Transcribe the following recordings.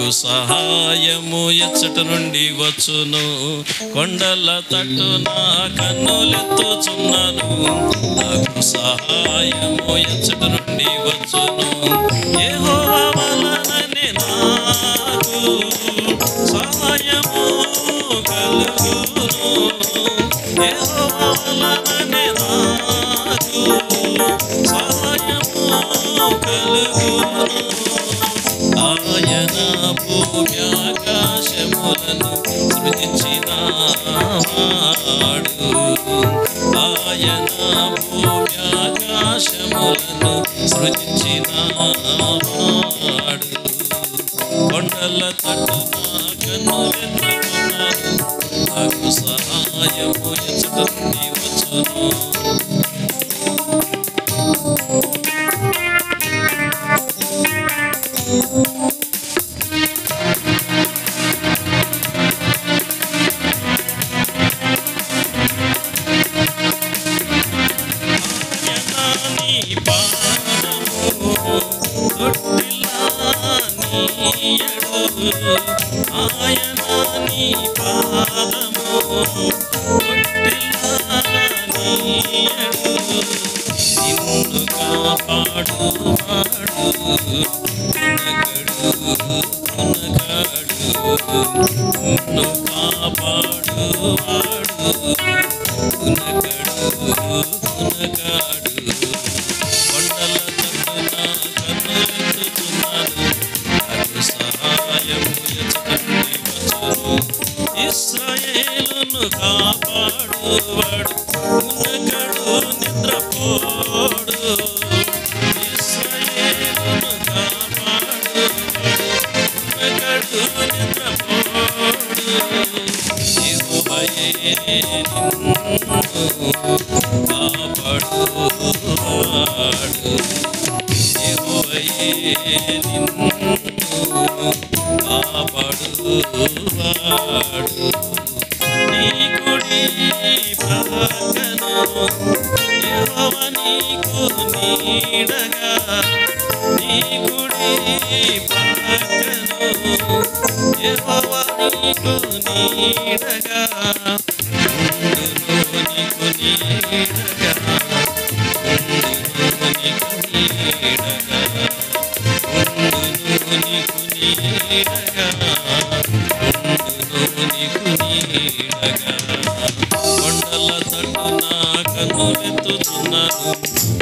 నాకు సహాయము ఎచ్చట నుండి వచ్చును, కొండల తట్టున కన్నులెత్తుచున్నాను. నాకు సహాయము ఎచ్చట నుండి వచ్చును, యెహోవా వలననే నాకు సహాయము కలుగును. యెహోవా వలననే నాకు సహాయము కలుగును. ఆయన భూమ్యాకాశములను సృజించినాడు, ఆయన భూమ్యాకాశములను సృజించినాడు. కొండల తట్టున కన్నులెత్తుచున్నాను, నాకు సహాయము ఎచ్చట నుండి వచ్చును. ఆయన నీ పాదము తొట్టిల్లనీయడు, నిన్ను కాపాడువాడు నిన్ను కాపాడువాడు కునకాడు. కొండల తట్టున కన్నులెత్తుచున్నాను, నాకు సహాయము ఎచ్చట నుండి వచ్చును. ఇశ్రాయేలును కాపాడువాడు కునకడు నిద్రపోడు, ఇశ్రాయేలును కాపాడువాడు కునకడు నిద్రపోడు. యెహోవాయే నిన్ను కాపాడువాడు, యెహోవాయే నిన్ను కాపాడువాడు. నీ కుడి ప్రక్కను యెహోవా నీకు నీడగా, నీ కుడి ప్రక్కను యెహోవా నీకు నీడగా ఉండును, నీకు నీడగా ఉండును, నీకు నీడగా ఉండును, నీకు నీడగా ఉండును, నీకు నీడగా. కొండల తట్టున కన్నులెత్తుచున్నాను,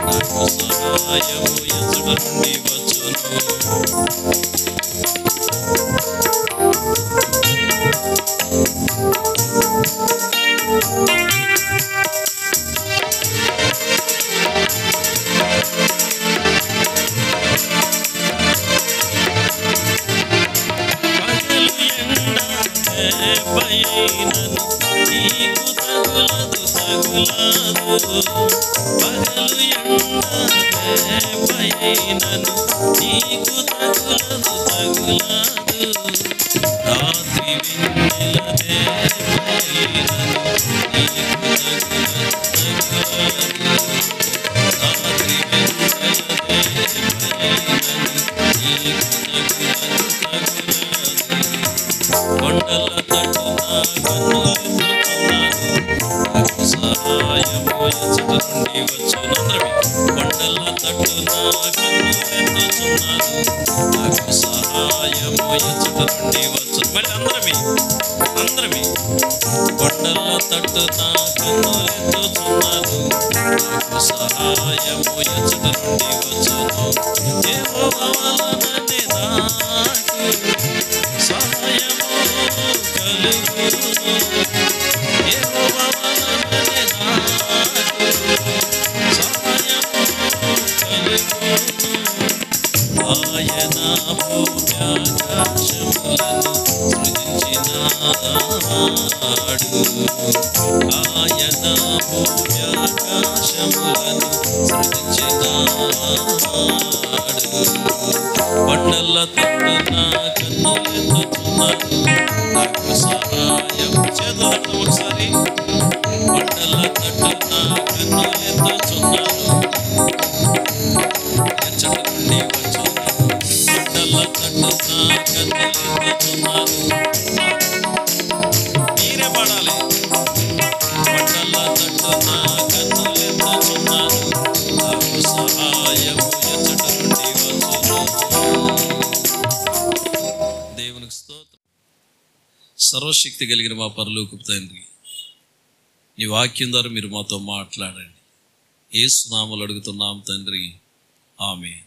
నాకు సహాయము ఎచ్చట నుండి వచ్చును. పైనను నీకు తగులదు పగలు ఎండ పైనను నీకు తగులదు రాత్రి వెన్నెల పైనను నీకు తగులదు రాత్రి వెన్నెల పైనను నీకు తగులదు. కొండల తట్టున కన్నులెత్తుచున్నాను, నాకు సహాయము ఎచ్చట నుండి వచ్చును. కొండల తట్టున కన్నులెత్తుచున్నాను, నాకు సహాయము ఎచ్చట నుండి వచ్చును. మరి అందరమే కొండల తట్టున కన్నులెత్తుచున్నాను, నాకు సహాయము ఎచ్చట నుండి వచ్చును. యెహోవా వలననే నాకు సహాయము కలుగును, యెహోవా వలననే నాకు సహాయము కలుగును. ఆయన భూమ్యాకాశములను సృజించినాడు, ఆయన భూమ్యాకాశములను సృజించినాడు. కొండల తట్టున కన్నులెత్తుచున్నాను, నాకు సహాయం చేతులను ఒకసారి. కొండల తట్టున కన్నులెత్తుచున్నాను, ఎచ్చట నుండి వచ్చును. కొండల తట్టున కన్నులెత్తుచున్నాను, నా కన్నులెత్తుచున్నాను, నాకు సహాయము ఎచ్చట నుండి వచ్చును. దేవునికి స్తోత్రం. సర్వశక్తి కలిగిన మా పరలోకపు తండ్రి, నీ వాక్యం ద్వారా మీరు మాతో మాట్లాడండి. యేసు నామములో అడుగుతున్నాం తండ్రి, ఆమేన్.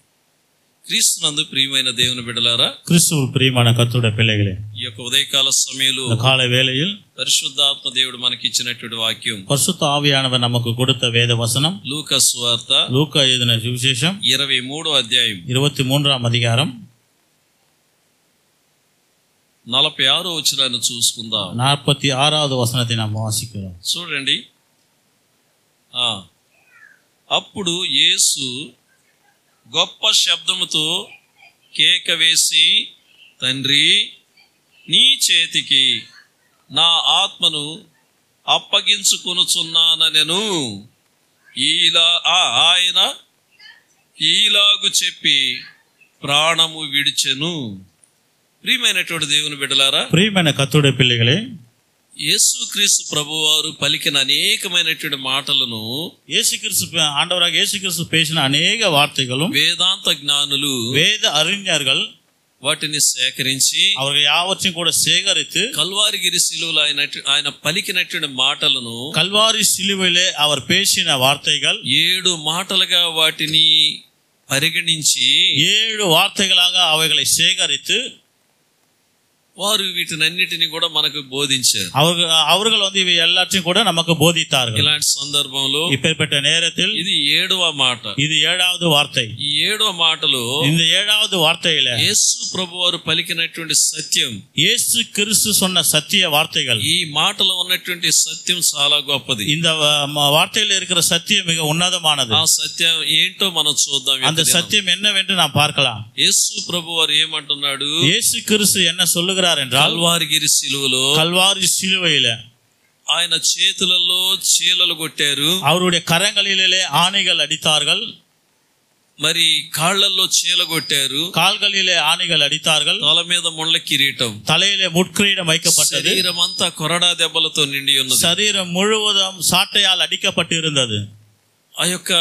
క్రీస్తునందు ప్రియమైన దేవుని బిడ్డలారా, கிறிஸ்துவுள் பிரியமான கர்த்தருடைய பிள்ளைகளே, ఈ యొక్క ఉదయకాల సమయంలో இந்த காலை வேளையில் పరిశుద్ధాత్మ దేవుడు మనకి ఇచ్చినటువంటి వాక్యం பரிசுத்த ஆவியானவர் நமக்கு கொடுத்த வேத வசனம் లూకా సువార్త லூக்கா எழுதின சுவிசேஷம் 23వ అధ్యాయం 23ஆம் அதிகாரம் 46వ వచనాన్ని చూసుకుందాం. 46வது వచనத்தை நாம் வாசிக்கிறோம். చూడండి. అప్పుడు యేసు గొప్ప శబ్దముతో కేక వేసి, తండ్రి, నీ చేతికి నా ఆత్మను అప్పగించుకొనుచున్నానెను. ఆయన ఈలాగు చెప్పి ప్రాణము విడిచెను. ప్రియమైనటువంటి దేవుని బిడ్డలారా, ప్రియమైన కర్తరుடைய పిల్లలే, యేసుక్రీస్తు ప్రభువారు పలికిన అనేకమైనటువంటి మాటలను ஆண்டவராக இயேசு கிறிஸ்து பேசின அநேக வார்த்தைகளும் వేదాంత జ్ఞానులు, வேத அறிஞர்கள் వాటిని సేకరించి அவர்கள் யாவற்றையும் கூட சேகரித்து కల్వారిగిరి శిలువలో ఆయన పలికినటువంటి మాటలను, கல்வாரி சிலுவையிலே அவர் பேசின வார்த்தைகள் 7 మాటలుగా వాటిని పరిగణించి 7 వార్తైகளாக அவைகளை சேகரித்து వారు వీటినన్నిటిని కూడా మనకు బోధించారు. அவர்கள் வந்து இவை எல்லாத்தையும் கூட நமக்கு போதித்தார்கள். ఇలాంటి సందర్భంలో இப்பேற்பட்ட நேரத்தில் ఇది 7వ మాట, இது 7வது வார்த்தை. ఈ 7వ మాటలో இந்த 7வது வார்த்தையில యేసు ప్రభువారు పలికినటువంటి సత్యం, இயேசு கிறிஸ்து சொன்ன சத்திய வார்த்தைகள், ఈ మాటలో ఉన్నటువంటి సత్యం చాలా గొప్పది. இந்த வார்த்தையில இருக்கிற சத்தியம் மிக உன்னதமானது. ఆ సత్యం ఏంటో మనం చూద్దాం. அந்த சத்தியம் என்னவென்று நாம் பார்க்கலாம். యేసు ప్రభువారు ఏమంటున్నాడు? இயேசு கிறிஸ்து என்ன சொல்லுகிறார் என்றால், కల్వారిగిరి శిలువలో, கல்வாரி சிலுவையில ఆయన చేతులలో చీలలు కొట్టారు, அவருடைய கரங்களிலே ஆணிகள் அடித்தார்கள், మరి కాళ్ళల్లో చీల కొట్టారు, கால்களிலே ஆணிகள் அடித்தார்கள், తల మీద ముళ్ళ కిరీటం, தலையிலே முட்கிரீடம் வைக்கப்பட்டது, శరీరం అంతా కొరడా దెబ్బలతో నిండి ఉన్నది, சரீரம் முழுவதும் சாட்டையால் அடிக்கப்பட்டிருந்தது. ఆ యొక్క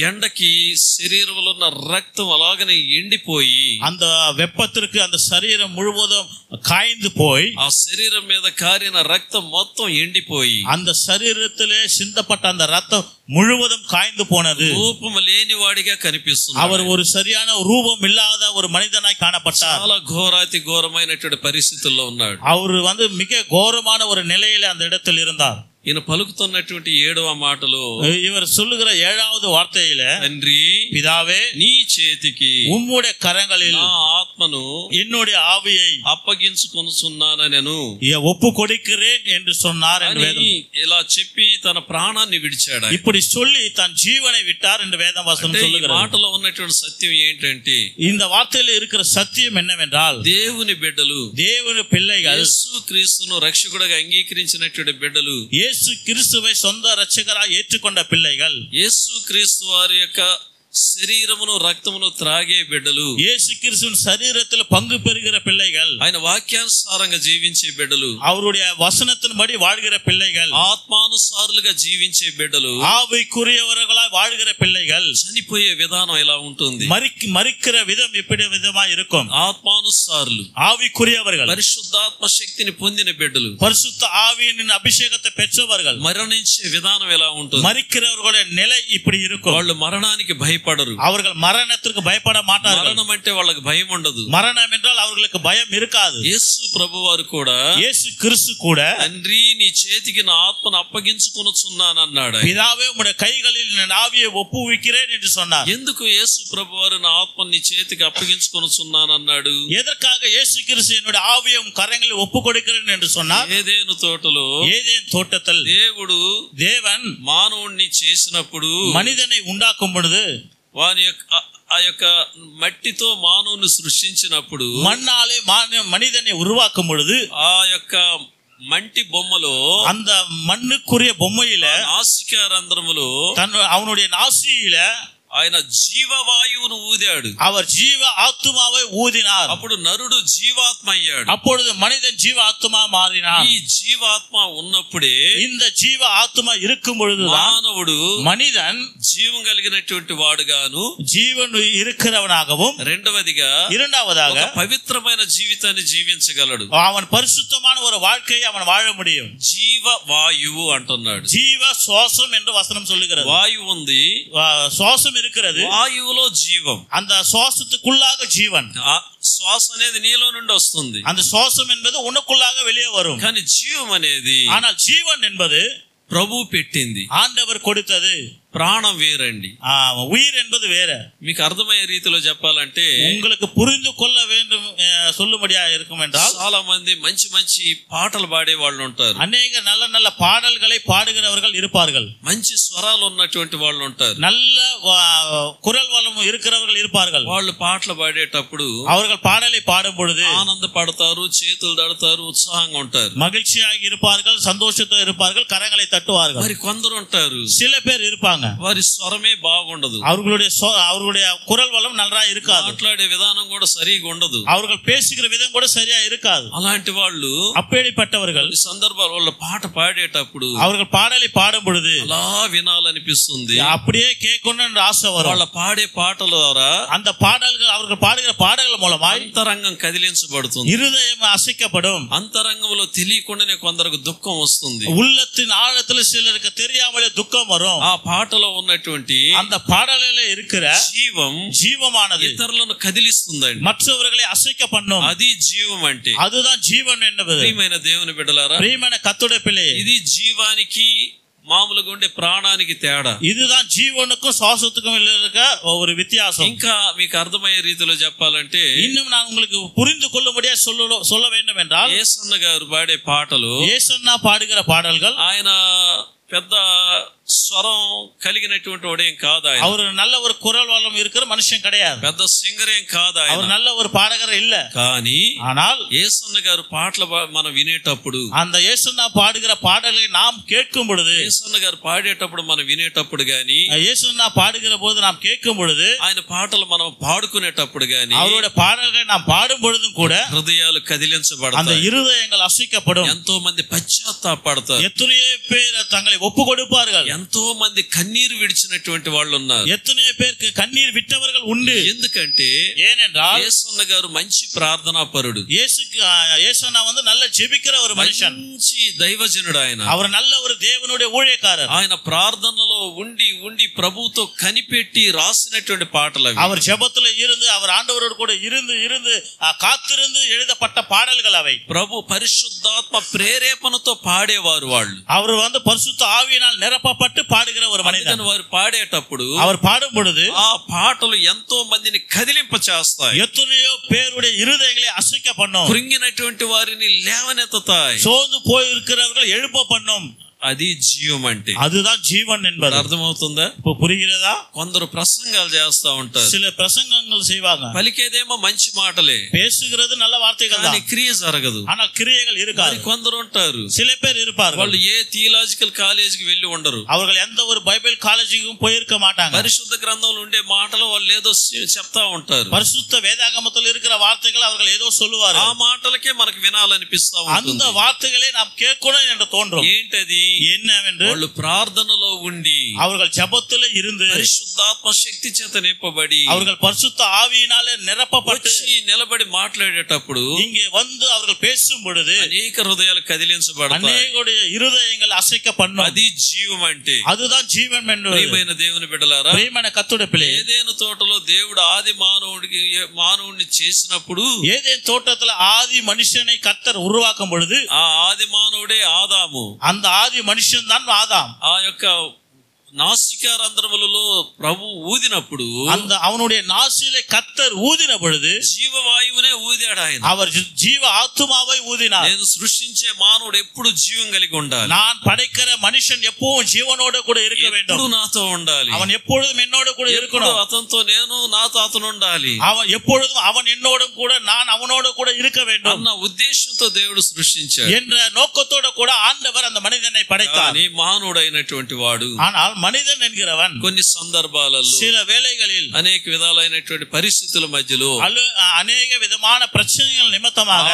ఎండకి శరీరంలో ఉన్న రక్తం అలాగనే ఎండిపోయి, அந்த வெப்பத்திற்கு அந்த சரீரம் முழுவதும் காய்ந்து போய், ఆ శరీరం మీద కారిన రక్తం మొత్తం ఎండిపోయి, அந்த சரீரத்திலே சிந்தப்பட்ட அந்த ரத்தம் முழுவதும் காய்ந்து போனது. రూపము లేని వాడిగా కనిపిస్తుంది. அவர் ஒரு சரியான ரூபம் இல்லாத ஒரு மனிதனாய் காணப்பட்டார். చాలా ఘోరాతి ఘోరమైనటువంటి పరిస్థితుల్లో ఉన్నాడు. அவர் வந்து மிக கோரமான ஒரு நிலையில அந்த இடத்தில் இருந்தார். ఈయన పలుకుతున్నటువంటి 7వ మాటలో இவர் சொல்லுகிற 7வது வார்த்தையில, తండ్రి, பிதாவே, నీ చేతికి உம்முடைய கரங்களில் నా ఆత్మను என்னுடைய ஆவியை అప్పగించుకొనుచున్నానెను ஒப்பு கொடுக்கிறேன் என்று சொன்னார் என்று అని வேதம். ఇలా చెప్పి తన ప్రాణాన్ని విడిచాడు. இப்படி சொல்லி தன் ஜீவனை விட்டார் என்று வேதம் வசனம் ఈ சொல்லுகிறது. మాటలో ఉన్నటువంటి సత్యం ఏంటంటే, இந்த வார்த்தையில இருக்கிற சத்தியம் என்னவென்றால், దేవుని బిడ్డలు, தேவனுடைய பிள்ளைகள், యేసు క్రీస్తును రక్షకుడిగా అంగీకరించినటువంటి బిడ్డలు, இயேசு கிறிஸ்துவை சொந்த இரட்சகராய் ஏற்றுக்கொண்ட பிள்ளைகள், యేసు క్రీస్తు వారి యొక్క శరీరమును రక్తమును త్రాగే బిడ్డలు, இயேசு கிறிஸ்துவின் சரீரத்தில் பங்கு பெறுகிற பிள்ளைகள், ఆయన వాక్యానుసారంగా జీవించే బిడ్డలు, அவருடைய வசனத்தின்படி வாழ்கிற பிள்ளைகள், ఆత్మానుసారులుగా జీవించే బిడ్డలు, ஆவிக்குரியவர்களாய் வாழ்கிற பிள்ளைகள், చనిపోయే విధానం ఎలా ఉంటుంది? மரிக்கிற விதம் எப்படி விதமாய் இருக்கும்? ఆత్మానుసారులు, ஆவிக்குரியவர்கள், పరిశుద్ధాత్మ శక్తిని పొందిన బిడ్డలు, பரிசுத்த ஆவியின் அபிஷேகத்தை பெற்றவர்கள், మరణించే విధానం ఎలా ఉంటుంది? மரிக்கிறவர்களுடைய நிலை இப்படி இருக்கும். వాళ్ళు మరణానికి భయపడరు, அவர்கள் மரணத்திற்கு பயப்பட மாட்டார்கள். మరణం అంటే వాళ్ళకి భయం ఉండదు. மரணம் என்றால் அவர்களுக்கு பயம் இருக்காது. యేసు ప్రభువారు కూడా, இயேசு கிறிஸ்து கூட, తండ్రి, నీ చేతికి నా ఆత్మను అప్పగించుకొనుచున్నాను అన్నాడు. பிதாவே, உம்முடைய கைகளில் என் ஆவியை ஒப்புவிக்கிறேன் என்று சொன்னார். ఎందుకు యేసు ప్రభువారు నా ఆత్మను నీ చేతికి అప్పగించుకొనుచున్నాను అన్నాడు? எதற்காக இயேசு கிறிஸ்து என்னுடைய ஆவியை கரங்களில் ஒப்பு கொடுக்கிறேன் என்று சொன்னார்? ఏదేను తోటలో, ஏதேன் தோட்டத்தில் దేవుడు தேவன் మానవుణ్ణి చేసినప్పుడు, மனிதனை உண்டாக்கும் பொழுது, వాని యొక్క ఆ యొక్క మట్టితో మానవుని సృష్టించినప్పుడు, மண்ணாலே மனிதனை உருவாக்கும் பொழுது, ఆ యొక్క మంటి బొమ్మలో, அந்த மண்ணுக்குரிய பொம்மையில, నాసికా రంధ్రములో அவனுடைய நாசியில ఆయన జీవవాయువును ఊదాడు. அவர் ஜீவ ஆத்துமாவை ஊதினார். అప్పుడు నరుడు జీవాత్మ అయ్యాడు. அப்பொழுது மனிதன் ஜீவ ஆத்துமா மாறினான். ఈ జీవాత్మ ఉన్నప్పుడే, இந்த ஜீவ ஆத்துமா இருக்கும் பொழுதுதான் మానవుడు மனிதன் జీవం కలిగినటువంటి వాడుగాను, ஜீவன் இருக்கிறவனாகவும், రెండవదిగా இரண்டாவதாக ఒక పవిత్రమైన జీవితాన్ని జీవించగలడు. அவன் பரிசுத்தமான ஒரு வாழ்க்கையை அவன் வாழ முடியும். జీవ వాయువు అంటున్నాడు. ஜீவ சுவாசம் என்று வசனம் சொல்லுகிறது. వాయువు ఉంది, சுவாசம் இருக்கிறது, వాయువులో జీవం. அந்த சுவாசத்துக்குள்ளாக ஜீவன். ఆ శ్వాస అనేది నీలో నుండి వస్తుంది, அந்த சுவாசம் என்பது உனக்குள்ளாக வெளியே வரும். కానీ జీవం అనేది ஆனால் ஜீவன் என்பது ప్రభు పెట్టింది. ஆண்டவர் கொடுத்தது. ప్రాణం వేరండి, உயிர் என்பது வேற. మీకు అర్థమయ్యే రీతిలో చెప్పాలంటే, உங்களுக்கு புரிந்து கொள்ள வேண்டும் சொல்லும்படியா இருக்கும் என்றால், చాలా మంది మంచి మంచి పాటలు పాడే వాళ్ళు ఉంటారు, அநேக நல்ல நல்ல பாடல்களை பாடுகிறவர்கள் இருப்பார்கள், మంచి స్వరాలు ఉన్నటువంటి వాళ్ళు ఉంటారు, நல்ல குரல் வளம் இருக்கிறவர்கள் இருப்பார்கள். వాళ్ళు పాటలు పాడేటప్పుడు அவர்கள் பாடலை பாடும் பொழுது ఆనందపడతారు, చేతులు దడతారు, ఉత్సాహంగా ఉంటారు, மகிழ்ச்சியாக இருப்பார்கள், சந்தோஷத்தோடு இருப்பார்கள், கரங்களை தட்டுவார்கள். మరి కొందరు ఉంటారు, சில பேர் இருப்பாங்க, వారి స్వరమే బాగుండదు, அவர்களுடைய குரல் வளம் நல்லா இருக்காது, మాట్లాడే విధానం కూడా సరిగా ఉండదు, அவர்கள் பேசுகிற விதம் கூட சரியா இருக்காது. అలాంటి వాళ్ళు அப்படிப்பட்டவர்கள் ఈ సందర్భాలు వాళ్ళ పాట పాడేటప్పుడు அவர்கள் பாடலை பாடும் பொழுது అలా వినాలనిపిస్తుంది, அப்படியே கேட்கணும்னு ஆசை வரும். వాళ్ళ పాడే పాటల ద్వారా அந்த பாடல்கள், அவர்கள் பாடுகிற பாடல்கள் மூலமாய் అంతరంగం కదిలించబడుతుంది, இருதயம் அசைக்கப்படும். అంతరంగంలో తెలియకుండానే కొందరికి దుఃఖం వస్తుంది, உள்ளத்தின் ஆழத்துல சிலருக்கு தெரியாமலே துக்கம் வரும். ఆ పాటలో ఉన్నటువంటి அந்த பாடலில் இருக்கிற జీవం ஜீவமானது ఇతరులను కదిలిస్తుందండి, மற்றவர்களை அசைக்க பண்ணும். అది జీవం అంటే. அதுதான் ஜீவன் என்பது. ప్రియమైన దేవుని బిడ్డలారా, பிரியமான கர்த்தருடைய பிள்ளையே, ఇది జీవానికి మామూలుగా ఉండే ప్రాణానికి తేడా. இதுதான் ஜீவனுக்கும் சுவாசத்துக்கும் இருக்க ஒரு வித்தியாசம். ఇంకా మీకు అర్థమయ్యే రీతిలో చెప్పాలంటే, இன்னும் நான் உங்களுக்கு புரிந்து கொள்ளும்படியா சொல்ல வேண்டும் என்றால், యేసన్న గారు పాడే పాటలు, యేసన్న பாடுகிற பாடல்கள், ఆయన పెద్ద స్వరం కలిగినటువంటి వాడేం కాదు, ఆయన அவர் நல்ல ஒரு குரல் வளம் இருக்கிற மனுஷன் கிடையாது, పెద్ద సింగర్ ఏం కాదు, ఆయన அவர் நல்ல ஒரு பாடகர் இல்ல. కానీ ஆனால் యేసన్న గారు పాటలు మనం వినేటప్పుడు, அந்த యేసన్న பாடுகிற பாடல்களை நாம் கேட்கும் பொழுது, యేసన్న గారు పాడేటప్పుడు మనం వినేటప్పుడు గాని, యేసన్న பாடுகிற போது நாம் கேட்கும் பொழுது, ఆయన పాటలు మనం పాడుకునేటప్పుడు గాని, அவருடைய பாடல்களை நாம் பாடும் பொழுதும் கூட హృదయాలు அந்த కదిలించబడతాయి, இருதயங்கள் అసైக்கப்படும். ఎంతో మంది పశ్చాత్తాపడతారు, எத்தனையோ பேர் தங்களை ஒப்பு கொடுப்பார்கள், ఎంతో మంది కన్నీరు విడిచినటువంటి వాళ్ళు ఉన్నారు, எத்தனையோ பேருக்கு கண்ணீர் விட்டவர்கள் உண்டு. ఎందుకంటే ஏனென்றால் యేసన్న గారు మంచి ప్రార్థనా పరుడు, యేసన్న வந்து நல்ல ஜெபிக்கிற ஒரு மனுஷன், మంచి దైవజనుడు, ఆయన அவர் நல்ல ஒரு தேவனுடைய ஊழியக்காரர். ఆయన ప్రార్థనలో ఉండి ఉండి ప్రభువుతో కనిపెట్టి రాసినటువంటి పాటలు అవి. அவர் ஜெபத்துல இருந்து, அவர் ஆண்டவரோடு கூட இருந்து இருந்து காத்திருந்து எழுதப்பட்ட பாடல்கள் அவை. ప్రభు పరిశుద్ధాత్మ ప్రేరేపణతో పాడేవారు వాళ్ళు, அவர் வந்து பரிசுத்த ஆவியினால் நிரப்பப்பட்டு பாடுகிற ஒரு மனிதன். వారు పాడేటప్పుడు அவர் பாடும் பொழுது ఆ పాటలు ఎంతో మందిని కదిలింప చేస్తాయి, எத்தனையோ பேருடைய இருதயங்களை அசைக்க பண்ணும், కృంగినటువంటి వారిని లేవనెత్తుతాయి, சோர்ந்து போய் இருக்கிறவர்கள் எழுப்ப பண்ணும். అది జీవం అంటే. அதுதான் ஜீவன் என்பது. అర్థమవుతుందా? இப்போ புரிகிறதா? కొందరు ప్రసంగాలు చేస్తా ఉంటారు, சில பிரசங்கங்கள் செய்வாங்க, పలికేదేమో మంచి మాటలే, பேசுகிறது நல்ல வார்த்தைகள் కానీ தான், క్రియ జరగదు. ஆனால் கிரியைகள் இருக்காது. కొందరు ఉంటారు, சில பேர் இருப்பார்கள், వాళ్ళు ఏ థియలాజికల్ కాలేజీకి వెళ్ళి ఉండరు, அவர்கள் எந்த ஒரு பைபிள் காலேஜுக்கும் போயிருக்க மாட்டாங்க, పరిశుద్ధ గ్రంథంలో ఉండే మాటలు వాళ్ళు ఏదో చెప్తా ఉంటారు, பரிசுத்த வேதாகமத்தில் இருக்கிற வார்த்தைகள் அவர்கள் ஏதோ சொல்லுவார்கள், ఆ మాటలకే మనకు వినాలనిపిస్తా அந்த ఉంటుంది. வார்த்தைகளை நாம் கேட்கணும் என்று தோன்றும். ఏంటది? என்னவென்று వాళ్ళు ప్రార్థనలో ఉండి அவர்கள் ஜெபத்தில் இருந்து పరిశుద్ధాత్మ శక్తి చేత నింపబడి அவர்கள் பரிசுத்த ஆவியினாலே நிரப்பப்பட்டு వచ్చి నిలబడి మాట్లాడేటప్పుడు இங்கே வந்து அவர்கள் பேசும் பொழுது అనేక హృదయాలు కదిలించబడతాయి, அநேகருடைய இருதயங்கள் அசைக்க பண்ணும். అది జీవం అంటే. அதுதான் ஜீவன் என்று. ప్రియమైన దేవుని బిడ్డలారా, ప్రియమైన కర్తృడి పిల్లే, ఏదేను తోటలో దేవుడు ఆది మానవుడిని చేసినప్పుడు, ஏதேன் தோட்டத்துல ஆதி மனுஷனை கர்த்தர் உருவாக்கும் பொழுது, ఆ ఆది మానవుడే ఆదాము, அந்த ఆది మనుషుని தான் ஆதாம். ఆ యొక్క నాసికారంధ్రములలో ప్రభు ఊదినప్పుడు, அவனுடைய நாசிலே கர்த்தர் ஊதின பொழுது జీవవాయువునే ఊదాడు ఆయన. அவர் ஜீவ ஆத்துமாவை ஊதினார். నేను సృష్టించే మానవుడు ఎప్పుడు జీవం కలిగి ఉండాలి, நான் படைக்கிற மனுஷன் எப்பவும் ஜீவனோடு கூட இருக்க வேண்டும், ఎప్పుడు నాతో ఉండాలి, அவன் எப்பொழுதும் என்னோடு கூட இருக்கணும், అతనితో నేను నాతో అతను ఉండాలి, அவன் எப்பொழுதும் அவன் என்னோடும் கூட நான் அவனோடு கூட இருக்க வேண்டும் అన్న ఉద్దేశంతో దేవుడు సృష్టించాడు. என்ற நோக்கத்தோடு கூட ஆண்டவர் அந்த மனிதனை படைத்தார். కానీ మానవుడైనటువంటి వాడు, ஆனால் மனிதன் என்கிறவன் కొన్ని సందర్భాలలో சில வேளைகளில் అనేక విధాలైనటువంటి పరిస్థితుల మధ్యలో అనేక విధமான பிரச்சனைகள் நிமித்தமாக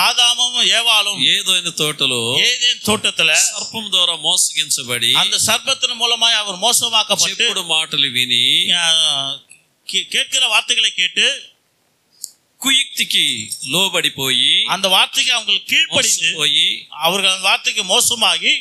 ఆదాము ஏவாளும் ఏదైనా తోటలో ஏதேன் தோட்டத்துல సర్పం ద్వారా మోసగించబడి அந்த சர்ப்பத்தின் மூலமாய் அவர் மோசமாக்கப்பட்டு చెప్పుడు మాటలు విని கேட்கிற வார்த்தைகளை கேட்டு కుయుక్తికి లోబడిపోయి அந்த வார்த்தைக்கு அவங்களுக்கு கீழ்ப்படிந்து அவர்கள் அந்த வார்த்தைக்கு மோசமாகி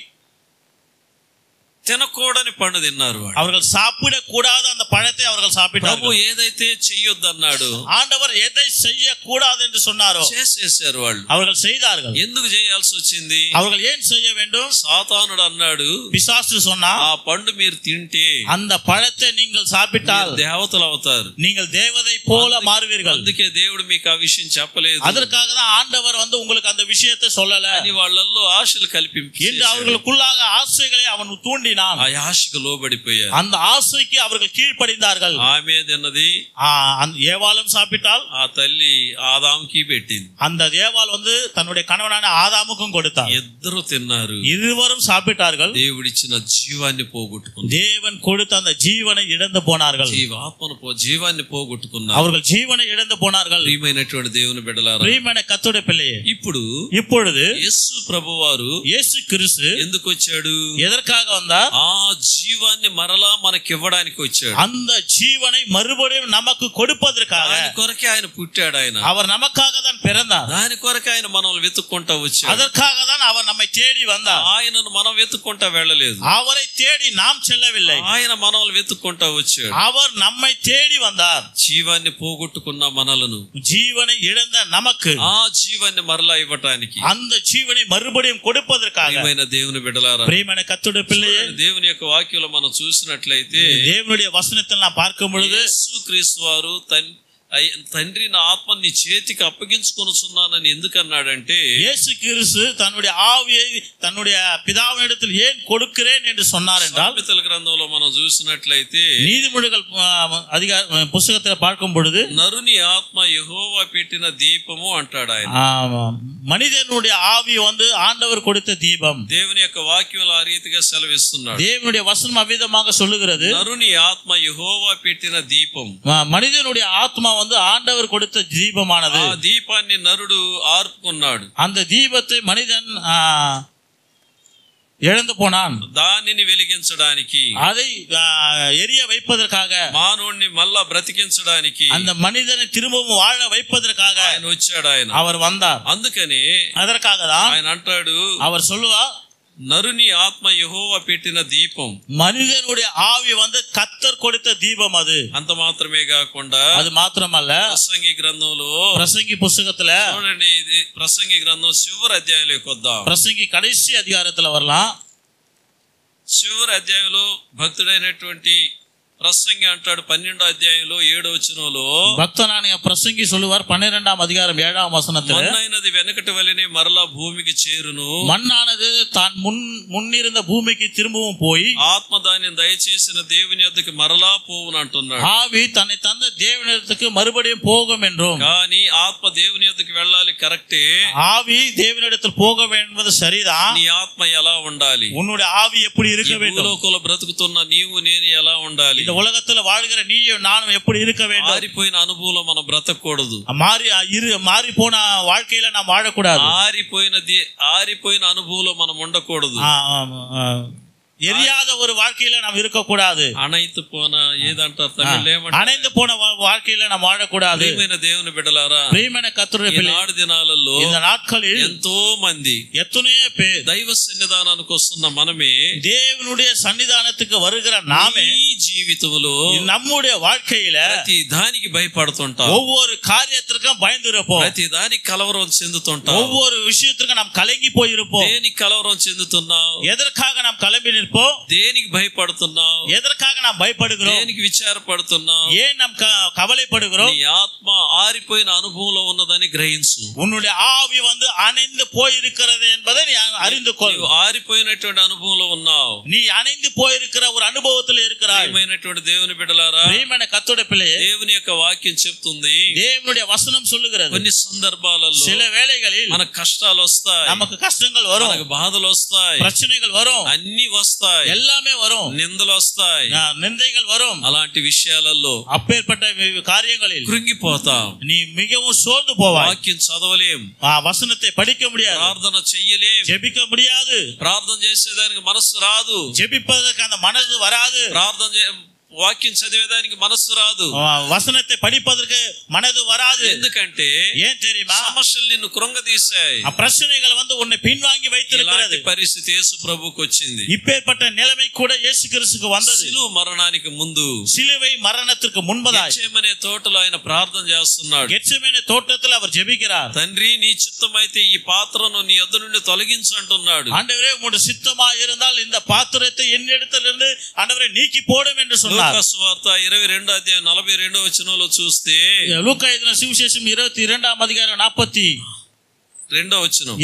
తినకూడని పండు తిన్నారు. அவர்கள் சாப்பிடக்கூடாத அந்த பழத்தை அவர்கள் சாப்பிட்டார்கள். ప్రభు ఏదైతే చెయ్యొద్దన్నాడు, ஆண்டவர் எதை செய்யக்கூடாது என்று சொன்னாரோ చేసేశారు వాళ్ళు. அவர்கள் செய்தார்கள். ఎందుకు చేయాల్సి వచ్చింది? அவர்கள் ஏன் செய்ய வேண்டும்? సాతానుడు అన్నాడు, பிசாசு சொன்னா, ఆ పండు మీరు తింటే அந்த పழத்தை நீங்கள் சாப்பிட்டால் దేవతలు అవుతారు, நீங்கள் தேவதை போல மாறுவீர்கள். అందుకే దేవుడు మీకు ఆ విషయం చెప్పలేదు. அதற்காக தான் ஆண்டவர் உங்களுக்கு அந்த விஷயத்தை சொல்லல. అని వాళ్ళల్లో ఆశలు కల్పించి என்று அவர்களுக்குள்ளாக ஆசைகளை அவன் தூண்டினான். ఆ ఆశకు లోబడిపోయారు. அந்த ஆசைக்கு அவர்கள் கீழ்ப்படிந்தார்கள். ఆమె తిన్నది, ஏவாளும் சாப்பிட்டால் ఆ తల్లి ఆదాముకి పెట్టింది. அந்த ஏவாள் தன்னுடைய கணவனான ஆதாமுக்கும் கொடுத்தார். ఇద్దరు తిన్నారు, இருவரும் சாப்பிட்டார்கள். దేవుడిచ్చిన జీవాన్ని పోగొట్టుకున్నారు. தேவன் கொடுத்த அந்த ஜீவனை இழந்து போனார்கள். జీవాన్ని పోగొట్టుకున్నారు. அவர்கள் ஜீவனை இழந்து போனார்கள். ప్రియమైనటువంటి దేవుని బిడ్డలారా, ప్రియమైన కర్తృడి పిల్లయే, ఇప్పుడు యేసు ప్రభువారు యేసు క్రీస్తు ఎందుకు వచ్చాడు? எதற்காக வந்தார்? ఆ జీవాన్ని మరలా మనకి ఇవ్వడానికి వచ్చాడు. அந்த ஜீவனை மறுபடியும் நமக்கு கொடுப்பதற்காக. దాని కొరకే ఆయన పుట్టాడు. ఆయన அவர் நமக்காக தான் பிறந்தார். దాని కొరకే ఆయన మనల్ని వెతుక్కుంటా వచ్చాడు. அதற்காக தான் அவர் நம்மை தேடி வந்தார். ఆయనను మనం వెతుక్కుంటా వెళ్ళలేదు. அவரை தேடி நாம் செல்லவில்லை. ఆయన మనల్ని వెతుక్కుంటా వచ్చాడు. அவர் நம்மை தேடி வந்தார். జీవాన్ని పోగొట్టుకున్న మనలను, ஜீவனை இழந்த நமக்கு ఆ జీవాన్ని మరలా ఇవ్వటానికి, அந்த ஜீவனை மறுபடியும் கொடுப்பதற்காக. ప్రియమైన దేవుని బిడ్డలారా, ప్రియమైన కర్తృడి పిల్లయే, దేవుని యొక్క వాక్యంలో మనం చూసినట్లయితే, దేవునుடைய వచనத்தில் நாம் பார்க்கும் பொழுது యేసుక్రీస్తు వారు తండ్రి నా ఆత్మని చేతికి అప్పగించుకొనుచున్నానని ఎందుకన్నాడంటే, இயேசு கிறிஸ்து தன்னுடைய ஆவியை தன்னுடைய பிதாவினிடத்தில் ஏன் கொடுக்கிறேன் என்று சொன்னார் என்றால், సామెతల గ్రంథంలో మనం చూసినట్లయితే, நீதிமொழிகள் புத்தகத்தில் பார்க்கும் பொழுது, నరుని ఆత్మ యెహోవా పెట్టిన దీపము అంటాడు ఆయన. மனிதனுடைய ஆவி ஆண்டவர் கொடுத்த தீபம். దేవుని యొక్క వాక్యంలో ఆ రీతిగా సెలవిస్తున్నాడు. தேவனுடைய வசனம் அவ்விதமாக சொல்லுகிறது, నరుని ఆత్మ యెహోవా పెట్టిన దీపం. மனிதனுடைய ஆத்மா ஆண்டவர் கொடுத்த தீபமானது. ఆ దీపాన్ని నరుడు ఆర్పుకున్నాడు. அந்த தீபத்தை மனிதன் இழந்து போனான். దానిని వెలిగించడానికి, அதை எரிய வைப்பதற்காக, మానవుణ్ణి మళ్ళా బ్రతికించడానికి, அந்த மனிதனை திரும்பவும் வாழ வைப்பதற்காக ఆయన వచ్చాడు. ఆయన அவர் வந்தார். అందుకని அதற்காக தான் ఆయన అంటాడు, அவர் சொல்லுவார், నరుని ఆత్మ యెహోవా పెట్టిన దీపం. மனிதனுடைய ஆவி கர்த்தர் கொடுத்த தீபம் அது. అంత మాత్రమే కాకుండా, அது మాత్రమல்ல, ప్రసంగి గ్రంథంలో, பிரசங்கி புத்தகத்துல చూడండి, ఇది ప్రసంగి గ్రంథం చివరి అధ్యాయంలోకి వద్దాం. பிரசங்கி கடைசி அதிகாரத்துல வரலாம். చివరి అధ్యాయంలో భక్తుడైనటువంటి ప్రసంగి అంటాడు, 12వ అధ్యాయంలో 7వ వచనంలో, భక్తనాని ప్రసంగి சொல்லுவார் 12ஆம் அதிகாரம் 7ஆம் வசனத்துல, మన్నైనది వెనకటి వలెనే మరలా భూమికి చేరును, மண்ணானது தான் முன்னிருந்த பூமிக்கு திரும்பவும் போய் ఆత్మ దాన్ని దయచేసిన దేవుని యొద్దకు మరలా పోవును అంటున్నాడు. ஆவி தன்னை தந்த தேவனிடத்துக்கு மறுபடியும் போகும் என்றும், కానీ ఆత్మ దేవుని యొద్దకు వెళ్ళాలి, కరెక్టే. ஆவி தேவனிடத்தில் போக வேண்டும், சரிதான். నీ ఆత్మ ఎలా ఉండాలి? உன்னுடைய ஆவி எப்படி இருக்க வேண்டும்? భూలోకంలో బ్రతుకుతున్న నీవు నేను ఎలా ఉండాలి? இந்த உலகத்துல வாழ்கிற நீயும் நானும் எப்படி இருக்க வேண்டும்? మారిపోయిన అనుభవంలో మనం బ్రతకూడదు. மாறி போன வாழ்க்கையில நாம் வாழக்கூடாது. ఆరిపోయిన అనుభవంలో మనం ఉండకూడదు. எரியாத ஒரு வாழ்க்கையில நாம் இருக்க கூடாது. அணைத்து போன ஏదంటారు తమిళ ఏమంటారు? அணைந்து போன வாழ்க்கையில நாம் வாழக்கூடாது. ప్రియమైన దేవుని బిడ్డలారా, ప్రియమైన కర్తృడి పిల్లలు, ఈనాడు దినాలలో இந்த நாட்களில் ఎంతో మంది எத்தனையோ பேர் దైవ సన్నిధానానికి వస్తున్న మనమే, தேவனுடைய సన్నిధానத்துக்கு வருகிற நாமே ఈ జీవితంలో நம்முடைய வாழ்க்கையில ప్రతి దానికి భయపడుతుంటాం, ஒவ்வொரு காரியத்திற்கும் பயந்திருப்போம், ప్రతి దానికి కలవరం చెందుతుంటాం, ஒவ்வொரு விஷயத்திற்கும் நாம் கலங்கி போயிருப்போம். దేనికి కలవరం చెందుతున్నావు? எதற்காக நாம் கலங்கி நிற்போம்? దేనికి భయపడుతున్నావు? எதற்காக நாம் பயப்படுகிறோம்? దేనికి విచారపడుతున్నావు? ஏன் நாம் கவலைப்படுகிறோம்? నీ ఆత్మ ఆరిపోయిన అనుభవంలో ఉన్నదని గ్రహించు. உன்னுடைய ஆவி அணைந்து போயிருக்கிறது என்பதை நீ அறிந்து கொள். ఆరిపోయినటువంటి అనుభవంలో ఉన్నావు, நீ அணைந்து போயிருக்கிற ஒரு అనుభవத்தில் இருக்கிறாய். ప్రియమైనటువంటి దేవుని బిడ్డలారా, ప్రియమైన కర్తృడి పిల్లయే, దేవుని యొక్క వాక్యం చెప్తుంది, தேவனுடைய வசனம் சொல்லுகிறது, కొన్ని సందర్భాలలో சில வேளைகளில் మనకు కష్టాలు వస్తాయి, நமக்கு கஷ்டங்கள் வரும், మనకు బాధలు వస్తాయి, பிரச்சனைகள் வரும். అన్ని వస్తాయి. వస్తాయి, எல்லாமே வரும், నిందలు వస్తాయి, நிந்தைகள் வரும். అలాంటి విషయాలలో அப்பேற்பட்ட காரியங்களில் కృంగిపోతాం, நீ மிகவும் சோர்ந்து போவாய். వాక్యం చదవలేం, வசனத்தை படிக்க முடியாது, ప్రార్థన చెయ్యలేం, ஜெபிக்க முடியாது, ప్రార్థన చేసేదానికి మనసు రాదు, ஜெபிப்பதற்கு அந்த மனது வராது, వాక్యం చదివేదానికి మనసు రాదు, వసనத்தை படிப்பதற்கு మనது వరాదు. ఎందుకంటే ఏం தெரியுமா? సమస్యలు నిన్ను కృంగదీశాయి, ఆ ప్రశ్నలు வந்து உன்னை பின்வாங்கி வைத்திருக்கிறது. పరిస్థితి యేసు ప్రభువుకు వచ్చింది. இப்பேற்பட்ட நிலைமை கூட இயேசு கிறிஸ்துவுக்கு வந்தது. సిలువ మరణానికి ముందు, சிலுவை மரணத்திற்கு முன்பதாய் గెత్సేమనే తోటలో ఆయన ప్రార్థన చేస్తున్నాడు. గెత్సేమనే తోటத்தில் அவர் ஜெபிக்கிறார். తండ్రి నీ చిత్తమైతే ఈ పాత్రను నీ యొద్ద నుండి తొలగించు అంటున్నాడు. ஆண்டவரே உம்முடைய சித்தமாய் இருந்தால் இந்த பாத்திரத்தை என்னிடத்திலிருந்து ஆண்டவரே நீக்கி போடும் என்று சொன்னார். లూకా సువార్త 22:42 చూస్తే, లూకా எழுதின சுவிசேஷம் 22:42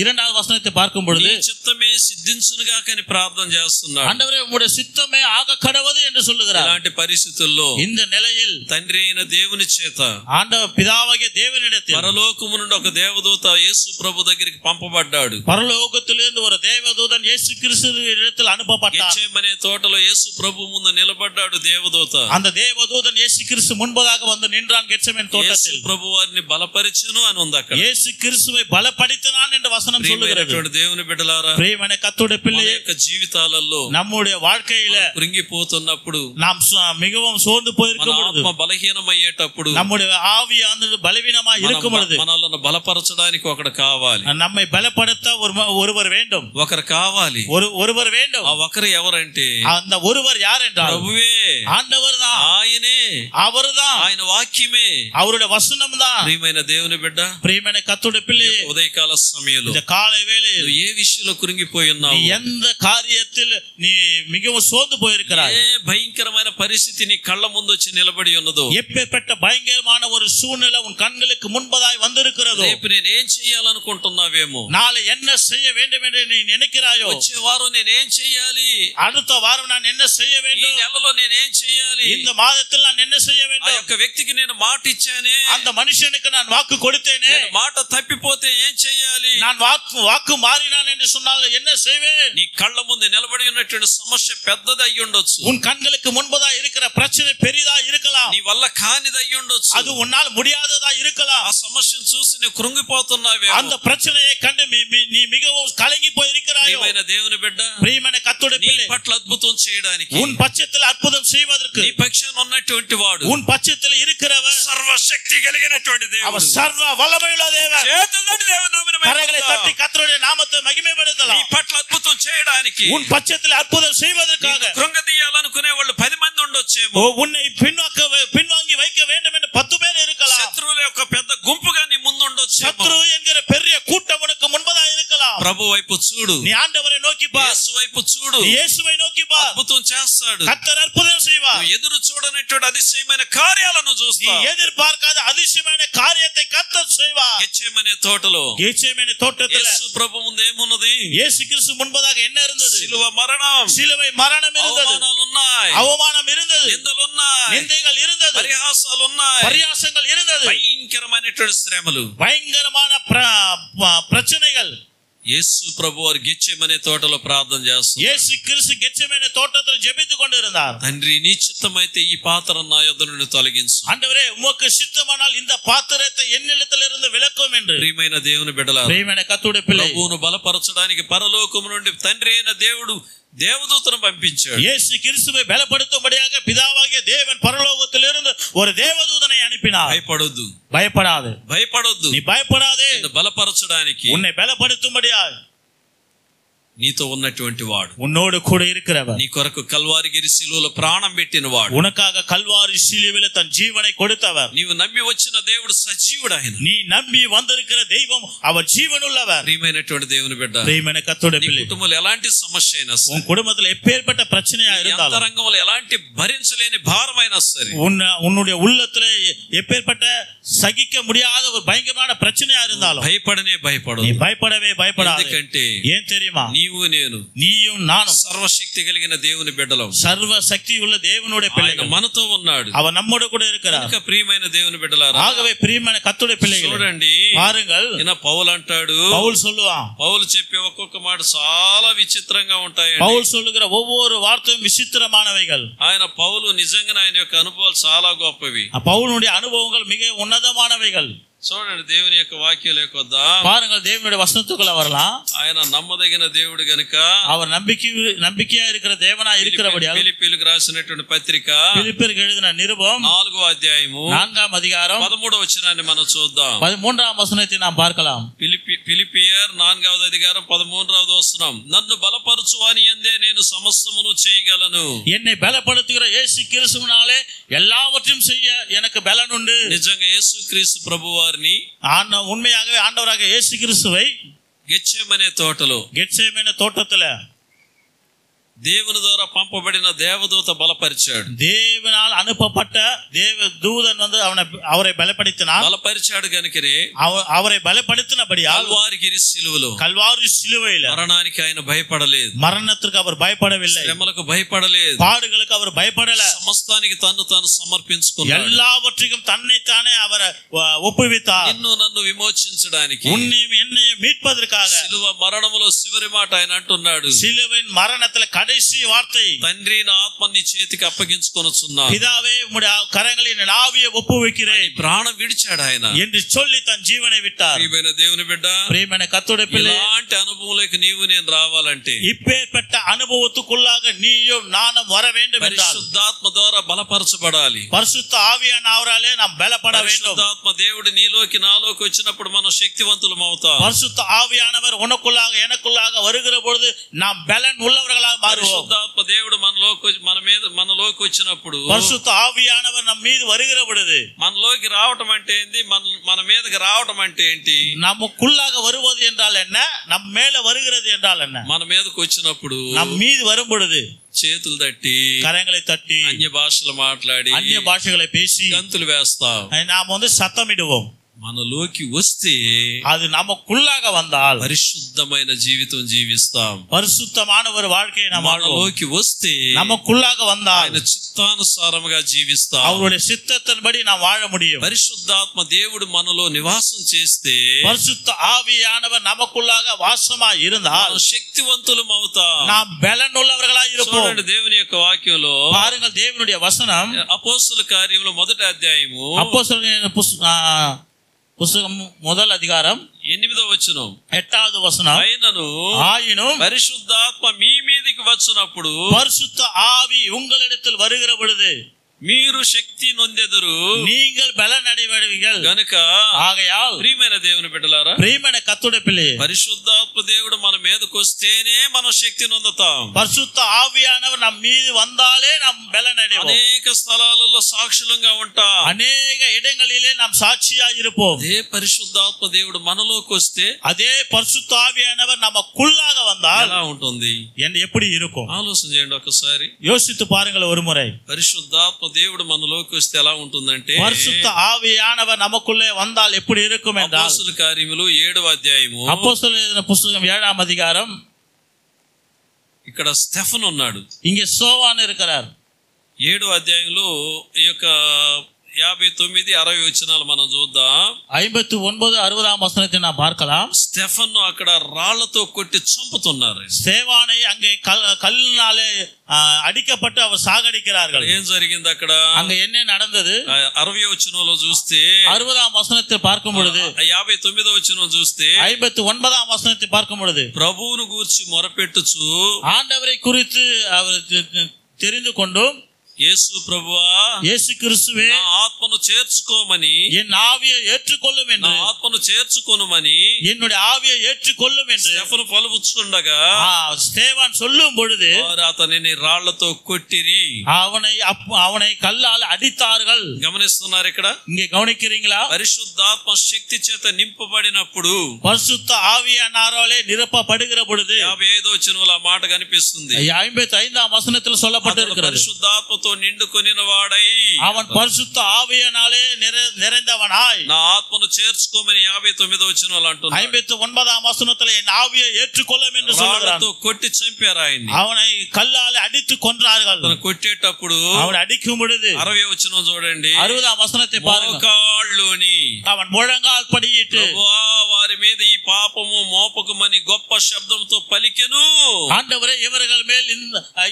இரண்டாவது வசனத்தை பார்க்கும் பொழுது, నీ చిత్తమే సిద్ధించునుగాక అని ప్రార్థన చేస్తున్నాడు. ஆண்டவரே உம்முடைய சித்தமே ஆக கடவது என்று சொல்லுகிறார். ఇలాంటి పరిస్థితుల్లో இந்த நிலையில் తండ్రి అయిన దేవుని చేత, ஆண்டவர் பிதாவாகிய தேவனிடத்தில் పరలోకము నుండి ఒక దేవదూత యేసు ప్రభు దగ్గరికి పంపబడ్డాడు. பரலோகத்திலிருந்து ஒரு தேவதூதன் இயேசு கிறிஸ்துவினிடத்தில் அனுப்பப்பட்டார். గెత్సేమనే తోటలో యేసు ప్రభు ముందు నిలబడ్డాడు దేవదూత. அந்த தேவதூதன் இயேசு கிறிஸ்து முன்பதாக வந்து நின்றான் గెత్సేమనే తోటத்தில். యేసు ప్రభు వారిని బలపరిచెను అని ఉంది అక్కడ. இயேசு கிறிஸ்துவை பலப்படுத்தினான் என்று வசனம் சொல்லுகிறது. దేవుని బిడ్డలారా, ప్రియమైన కర్తృడే పిల్లలే, యొక్క జీవితాలలో நம்முடைய வாழ்க்கையில కృంగిపోతున్నప్పుడు, நாம் மிகவும் சோர்ந்து போயிருக்கும் பொழுது, ఆత్మ బలహీనమయ్యేటప్పుడు, நம்முடைய ஆவியானது பலவீனமாய் இருக்கும் பொழுது, మనల్ని బలపరచడానికి ఒకడు కావాలి, நம்மை பலப்படுத்த ஒருவர் வேண்டும், ఒకరు కావాలి, ஒருவர் வேண்டும். ఆ ఒకరు ఎవరంటే அந்த ஒருவர் யார் என்றால் ప్రభువే, ஆண்டவர் தான், ఆయనే, அவர்தான், ఆయన వాక్యమే, அவருடைய వசனம் தான். ప్రియమైన దేవుని బిడ్డ, ప్రియమైన కర్తృడే పిల్లలే, ఉదయకాల సమయంలో இந்த காலை வேளையில் ఏ విషయంలో కృంగిపోయి ఉన్నావు, நீ எந்த காரியத்தில் நீ மிகவும் சோர்ந்து போயிருக்கிறாய், ఏ భయంకరమైన పరిస్థితి నీ కళ్ళ ముందు వచ్చి నిలబడి ఉన్నదో, எப்பேற்பட்ட பயங்கரமான ஒரு சூழ்நிலை உன் கண்களுக்கு முன்பதாய் வந்திருக்கிறதோ, రేపు నేనేం చేయాలనుకుంటున్నావేమో, நாளை என்ன செய்ய வேண்டும் என்று நீ நினைக்கிறாயோ, వచ్చే వారం నేనేం చేయాలి, அடுத்த வாரம் நான் என்ன செய்ய ఈ வேண்டும், నెలలో నేనేం చేయాలి, இந்த మాదத்தில் நான் என்ன செய்ய ఆ வேண்டும், యొక్క వ్యక్తికి నేను మాట ఇచ్చానే, அந்த మనుషனுக்கு நான் వాక్కు கொடுத்தேனே, నేను మాట తప్పిపోతే ఏం చేయాలి, நான் వాక్కు మారినాன் என்று சொன்னால் என்ன செய்வேன். నీ కళ్ళ ముందు నిలబడి ఉన్నటువంటి సమస్య పెద్దది అయి ఉండొచ్చు, உன் கண்களுக்கு முன்பதா இருக்கிற பிரச்சனை பெரிதா இருக்கலாம், నీ వల్ల కానిది అయి ఉండొచ్చు, அது உன்னால் முடியாததா இருக்கலாம். ఆ సమస్యను చూసి నువ్వు కృంగిపోతున్నావే, அந்த பிரச்சனையை கண்டு நீ மிகவும் கலங்கி போயிருக்கிறாயோ. ప్రియమైన దేవుని బిడ్డ, ప్రియమైన కర్తృడే నీ పిల్లే, పట్ల అద్భుతం చేయడానికి, உன் பட்சத்தில் அற்புதம் செய்வதற்கு, నీ పక్షాన ఉన్నటువంటి వాడు, உன் பட்சத்தில் இருக்கிறவர் సర్వశక్తి కలిగినటువంటి దేవుడు, அவர் சர்வ వల్లமையுள்ள தேவன். చేతులు తట్టి దేవుని నామమున கரங்களை தட்டி கர்த்தருடைய நாமத்தை மகிமைப்படுத்தலாம். నీ పట్ల అద్భుతం చేయడానికి, உன் பட்சத்தில் అద్భుతం செய்வதற்காக కృంగదీయాలనుకునే వాళ్ళు 10 మంది ఉండొచ్చేమో, உன்னை பின்வாங்கி வைக்க வேண்டும் என்று 10 பேர் இருக்கலாம். శత్రువుల యొక్క పెద్ద గుంపుగా నీ ముందు ఉండొచ్చేమో, சத்ரு என்கிற பெரிய கூட்டம் உனக்கு முன்பதா இருக்கலாம். ప్రభు వైపు చూడు, நீ ஆண்டவரை நோக்கி பார், యేసు వైపు చూడు, நீ இயேசுவை நோக்கி பார், అద్భుతం చేస్తాడు. கர்த்தர் அற்புதம் செய்வார். నువ్వు ఎదురు చూడనటువంటి అతిశయమైన కార్యాలను நீ చూస్తావు. எதிர்பார்க்காத அதிசயமான காரியத்தை கர்த்தர் செய்வார். గెత్సేమనే తోటలో గెత్సేమనే తోటத்தில் యేసు ప్రభు ముందు ఏమున్నది, இயேசு கிறிஸ்து முன்பதாக என்ன இருந்தது? సిలువ మరణం, சிலுவை மரணம் இருந்தது, అవమానాలు ఉన్నాయి, அவமானம் இருந்தது, నిందలు ఉన్నాయి, நிந்தைகள் இருந்தது, పరిహాసాలు ఉన్నాయి, பரியாசங்கள் இருந்தது, భయంకరమైనటువంటి శ్రమలు, பயங்கரமான பிரச்சனைகள். యేసు ప్రభు వారు గెత్సేమనే తోటలో ప్రార్థన చేస్తున్నారు. இயேசு கிறிஸ்து கெத்செமனே தோட்டத்தில் ஜெபித்துக் கொண்டிருந்தார். తండ్రి నీ చిత్తమైతే ఈ పాత్రను నా యొద్ద నుండి తొలగించు, ஆண்டவரே உமக்கு சித்தமானால் இந்த பாத்திரத்தை என்னிடத்திலிருந்து விலக்கும் என்று. ప్రియమైన దేవుని బిడ్డలారా, ప్రియమైన కర్తృడే పిల్లే, ప్రభువును బలపరచడానికి పరలోకము నుండి తండ్రి అయిన దేవుడు దేవదూతను పంపించాడు. இயேசு கிறிஸ்துவை பலப்படுத்தும்படியாக பிதாவாகிய தேவன் பரலோகத்திலிருந்து ஒரு தேவதூதனை அனுப்பினார். భయపడొద్దు, பயப்படாதே, భయపడొద్దు, நீ பயப்படாதே, నిన్ను బలపరచడానికి உன்னை பலப்படுத்தும்படியாக నీతో ఉన్నటువంటి వాడు, உன்னோடு கூட இருக்கிறவர், నీ కొరకు కల్వారిగిరి శిలువలో ప్రాణం పెట్టిన వాడు, உனக்காக கல்வாரி சிலுவையில் தன் ஜீவனை கொடுத்தவர், నీవు నమ్మి వచ్చిన దేవుడు సజీవుడు, ఆయన நீ நம்பி வந்திருக்கிற தெய்வம் அவர் ஜீவனுள்ளவர். ప్రియమైనటువంటి దేవుని బిడ్డ, ప్రియమైన కర్తృడే నీ పిల్లే, కుటుంబంలో ఎలాంటి సమస్య అయినా సరే, உன் குடும்பத்தில் எப்பேற்பட்ட பிரச்சனையா இருந்தாலும், అంతరంగంలో ఎలాంటి భరించలేని భారమైనా సరే, உன்னுடைய உள்ளத்துல எப்பேற்பட்ட சகிக்க முடியாத ஒரு பயங்கரமான பிரச்சனையா இருந்தாலும் భయపడనే భయపడు, நீ பயப்படவே பயப்படாதே. ఎందుకంటే ஏன் தெரியுமா? నీవు నీవు నేను நீயும் நானும் సర్వశక్తి కలిగిన దేవుని బిడ్డలం. சர்வ சக்தி உள்ள தேவனுடைய ఆయన பிள்ளைகள். మనతో ఉన్నాడు. அவர் நம்மோடு கூட இருக்கிறார். కనుక ప్రియమైన దేవుని బిడ్డలారా, ஆகவே பிரியமான கர்த்தருடைய பிள்ளைகள் చూడండి, பாருங்கள், ఈయన పౌలు అంటాడు, பவுல் சொல்லுவான், పౌలు చెప్పే ఒక్కొక్క మాట చాలా విచిత్రంగా ఉంటాయి. பவுல் சொல்லுகிற ஒவ்வொரு வார்த்தையும் விசித்திரமானவைகள். ఆయన పౌలు నిజంగా ఆయన యొక్క అనుభవాలు చాలా గొప్పవి. பவுலுடைய அனுபவங்கள் மிக உன்னதமானவைகள். చూడండి, దేవుని యొక్క వాక్యాలకు వద్దాం. பாருங்கள், தேவனுடைய வசனத்துக்குள்ள வரலாம். ఆయన నమ్మదగిన దేవుడు గనుక, அவர் நம்பிக்கையா இருக்கிற தேவனா இருக்கிறபடியால் ఫిలిప్పీయులకు రాసినటువంటి పత్రిక பிலிப்பியருக்கு எழுதின நிருபம் 4వ అధ్యాయము 4వ அதிகாரம் 13వ వచనాన్ని మనం చూద్దాం. 13వ వచనத்தை நாம் பார்க்கலாம். ఫిలిప్పియర్ 4వ అధికారం 13వ వచనం. నన్ను బలపరచువాని యందే నేను సమస్తమును చేయగలను. என்னை பலப்படுத்துகிற இயேசு கிறிஸ்துவினாலே எல்லாவற்றையும் செய்ய எனக்கு பலன் உண்டு. నిజంగా యేసుక్రీస్తు ప్రభువారిని உண்மையாகவே ஆண்டவராக இயேசு கிறிஸ்துவை గెత్సేమనే తోటలో, கெத்சேமனே தோட்டத்துல దేవుని ద్వారా పంపబడిన దేవదూత బలపరిచాడు. தேவனால் அனுப்பப்பட்ட தேவ தூதன் வந்து அவரை பலப்படுத்தினார். బలపరిచాడు గనుకనే அவரை பலப்படுத்தினபடியால் కల్వారి சிலுவையில మరణానికి ఆయన భయపడలేదు, மரணத்திற்கு அவர் பயப்படவில்லை, శ్రమలకు భయపడలేదు, பாடுகளுக்கு அவர் பயப்படல, సమస్తానికి తన్ను తాను సమర్పించుకున్నాడు, எல்லாவற்றையும் தன்னைத்தானே அவர் ஒப்புவித்தார். నిన్ను నన్ను విమోచించడానికి, உன்னையும் என்னையும் மீட்பதற்காக. సిలువ మరణములో చివరి మాట ఆయన అంటున్నాడు, சிலுவையின் மரணத்துல கடைசி வார்த்தை, తండ్రి నా ఆత్మ నీ చేతికి అప్పగించుకొనుచున్నాను, பிதாவே உம்முடைய கரங்களில் என் ஆவியை ஒப்புவிக்கிறேன், ప్రాణం విడిచాడు ఆయన என்று சொல்லி தன் ஜீவனை விட்டார். ప్రియమైన దేవుని బిడ్డ, ప్రియమైన కర్తృడే పిల్ల, ఇలాంటి అనుభవంలోకి నీవు నేను రావాలంటే, இப்பேற்பட்ட அனுபவத்துக்குள்ளாக நீயும் நானும் வர வேண்டும் என்றால் పరిశుద్ధాత్మ ద్వారా బలపరచబడాలి. பரிசுத்த ஆவியானவராலே நாம் பலப்பட வேண்டும். పరిశుద్ధాత్మ దేవుడు నీలోకి నాలోకి వచ్చినప్పుడు మనం శక్తివంతులం అవుతాం. பரிசுத்த ஆவியானவர் உனக்குள்ளாக எனக்குள்ளாக வருகிற பொழுது நாம் பலன் உள்ளவர்களாக மாறுவோம். పరిశుద్ధాత్మ దేవుడు మనలోకి వచ్చినప్పుడు, பரிசுத்த ஆவியானவர் நம் மீது வருகிற பொழுது, మనలోకి రావటం అంటే ఏంటి, మన మీదకి రావటం అంటే ఏంటి, நமக்குள்ளாக வருவது என்றால் என்ன, நம் மேல வருகிறது என்றால் என்ன. మన మీదకి వచ్చినప్పుడు நம் மீது வரும் பொழுது చేతులు తట్టి, கரங்களை தட்டி, అన్య భాషలు మాట్లాడి, அந்நிய பாஷைகளை பேசி గంతులు వేస్తాం. நாம் வந்து சத்தமிடுவோம். మనలోకి వస్తే அது நமக்குள்ளாக வந்தால் పరిశుద్ధమైన జీవితం జీవిస్తాం. பரிசுத்தமான ஒரு வாழ்க்கையை நாம் வாழ்வோம். మనలోకి వస్తే நமக்குள்ளாக வந்தால் ఆయన చిత్తానుసారముగా జీవిస్తాం. அவருடைய சித்தத்தின்படி நாம் வாழ முடியும். పరిశుద్ధాత్మ దేవుడు మనలో నివాసం చేస్తే, பரிசுத்த ஆவியானவர் நமக்குள்ளாக வாசமாய் இருந்தால் శక్తివంతులం అవుతాం, நாம் பலனுள்ளவர்களாய் இருப்போம். చూడండి, దేవుని యొక్క వాక్యంలో பாருங்கள், தேவனுடைய வசனம் అపోస్తలుల కార్యములు 1వ అధ్యాయము அப்போஸ்தலர் புஸ்தகம் 1వ அதிகாரம் 8వ వచనం, 8வது வசனம். ஆயினும் పరిశుద్ధాత్మ మీ మీదికి వచ్చినప్పుడు, பரிசுத்த ஆவி உங்களிடத்தில் வருகிற பொழுது మీరు శక్తి నొందెదరు, நீங்கள் பலன் அடைவீர்கள். గనుక ஆகையால் ప్రియమైన దేవుని బిడ్డలారా, ప్రియమైన కర్తృడే పిల్లే, పరిశుద్ధాత్మ దేవుడు మన మీదకి వస్తేనే మనం శక్తి నొందుతాం. பரிசுத்த ஆவியானவர் நம் மீது வந்தாலே நாம் பலன் அடைவோம். అనేక స్థలాలలో సాక్షులంగా ఉంటాం, அநேக இடங்களிலே நாம் சாட்சியாய் இருப்போம். అదే పరిశుద్ధాత్మ దేవుడు మనలోకి వస్తే, அதே பரிசுத்த ஆவியானவர் நமக்குள்ளாக வந்தால் ఎలా ఉంటుంది, எப்படி இருக்கும்? ఆలోచన చేయండి ఒకసారి, யோசித்து பாருங்கள் ஒரு முறை. పరిశుద్ధాత్మ దేవుడు మనలోకి వస్తే ఎలా ఉంటుందంటే, பரிசுத்த ஆவியானவர் நமக்குள்ளே வந்தால் எப்படி இருக்கும் என்றால், అపోస్తలుల కార్యములు 7వ అధ్యాయము, அப்போஸ்தலர் புஸ்தகம் 7వ அதிகாரம். ఇక్కడ స్టెఫన్ ఉన్నాడు, இங்கே சோவான் இருக்கிறார். 7వ అధ్యాయంలో ఈ యొక్క 59, 60 వచనాలు మనం చూద్దాం. 59, 60 வசனத்தை நாம் பார்க்கலாம். స్టెఫన్ అక్కడ రాళ్లతో కొట్టి చంపుతున్నారు. ஸ்தேவானை அங்கே கல்லினாலே அடிக்கப்பட்டு அவர் சாகடிக்கிறார்கள். ఏం జరిగింది అక్కడ? அங்க என்ன நடந்தது? 60వ వచనంలో చూస్తే, 60వ వచనத்தை பார்க்கும் பொழுது, 59వ వచనం చూస్తే, 59వ వచనத்தை பார்க்கும் பொழுது, ప్రభువును గూర్చి మొరపెట్టుచు, ஆண்டவரை குறித்து அவர் தெரிந்து கொண்டும், యేసు ప్రభువా, యేసు கிறிஸ்துவே, నా ఆత్మను చేర్చుకోమని, என் ஆவியை ஏற்றுக்கொள்ளும் என்று, నా ఆత్మను చేర్చుకొనుమని என்னுடைய ஆவியை ஏற்றுக்கொள்ளும் என்று స్టెఫను పలుకుచుండగా, ஸ்தேவான் சொல்லும் பொழுது వారు అతనిని రాళ్లతో కొట్టిరి, அவனை கல்லால் அடித்தார்கள். గమనిస్తున్నారు ఇక్కడ? இங்கே கவனிக்கிறீங்களா? పరిశుద్ధాత్మ శక్తి చేత నింపబడినప్పుడు, பரிசுத்த ஆவியானவராலே நிரப்பப்படுகிற பொழுது, 55వ వచనంలో ఆ మాట కనిపిస్తుంది. 55వ வசனத்தில் சொல்லப்பட்டிருக்கிறது, పరిశుద్ధాత్మతో ఆత్మతో నిండుకొనిన వాడై அவன் பரிசுத்த ஆவியினாலே நிறைந்தவனாய் నా ఆత్మను చేర్చుకోమని 59వ వచనంలో అంటున్నాడు. 59ஆம் வசனத்திலே என் ஆவியை ஏற்றுக்கொள்ளும் என்று சொல்கிறான். రాళ్లతో కొట్టి చంపారు ఆయన్ని. அவனை கல்லால் அடித்து கொன்றார்கள். తన కొట్టేటప్పుడు அவனை అడిக்கும் பொழுது 60వ వచనం చూడండి. 60ஆம் வசனத்தை பாருங்க. మోకాళ్ళలోని அவன் முழங்கால் படியிட்டு వారి మీద ఈ పాపము మోపకమని గొప్ప శబ్దంతో పలికెను. ஆண்டவரே இவர்கள் மேல்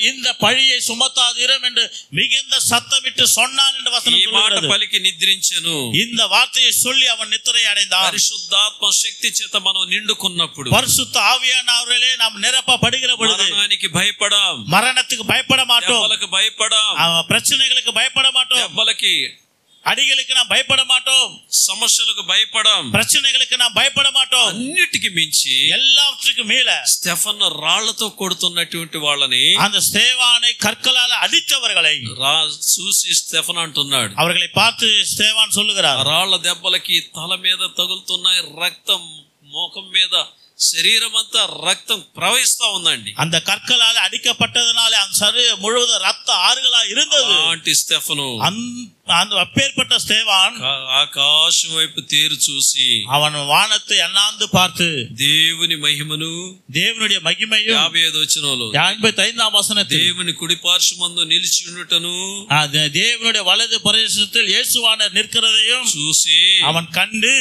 இந்த பழியை சுமத்தாதீரும் என்று மிகுந்த சத்தமிட்டு சொன்னான் என்று வசனம் ఈ మాట சொல்கிறது. పలికి నిద్రించెను. இந்த வார்த்தையை சொல்லி அவன் நித்திரை அடைந்தான். పరిశుద్ధాత్మ శక్తి చేత మనం నిండుకున్నప్పుడు, பரிசுத்த ஆவியானவர்களே நாம் நிரப்பப்படுகிற பொழுது మరణానికి భయపడం, மரணத்துக்கு பயப்பட மாட்டோம், దెబ్బలకు భయపడం, பிரச்சனைகளுக்கு பயப்பட மாட்டோம், దెబ్బలకి அடிகளுக்கு நாம் பயப்பட மாட்டோம், సమస్యలకు భయపడం, பிரச்சனைகளுக்கு நாம் பயப்பட மாட்டோம். అన్నిటికి మించి எல்லாவற்றுக்கும் மேல స్టెఫన్ రాళ్లతో కొడుతున్నటువంటి వాళ్ళని அந்த ஸ்தேவானை கற்களால் அடித்தவர்களை చూసి స్టెఫన్ అంటున్నాడు, அவர்களை பார்த்து ஸ்தேவான் சொல்லுகிறார், రాళ్ల దెబ్బలకి తల మీద తగులుతున్నాయి, రక్తం మోకం మీద శరీరం అంతా రక్తం ప్రవహిస్తా ఉందండి. அந்த கற்களால் அடிக்கப்பட்டதனால அந்த சரீரம் முழுவதும் ரத்த ஆறுகளா இருந்தது. అలాంటి స్టెఫను அந்த அப்பேற்பட்ட ஸ்தேவான் ఆకాశం వైపు తేరు చూసి அவன் வானத்தை அண்ணாந்து பார்த்து దేవుని మహిమను, தேவனுடைய மகிமையும் 55వ వచనంలో 55ஆம் வசனத்தில் దేవుని కుడి పార్శ్వమందు నిలిచి ఉండుటను தேவனுடைய வலது பிரதேசத்தில் இயேசுவானவர் நிற்கிறதையும் చూసి அவன் கண்டு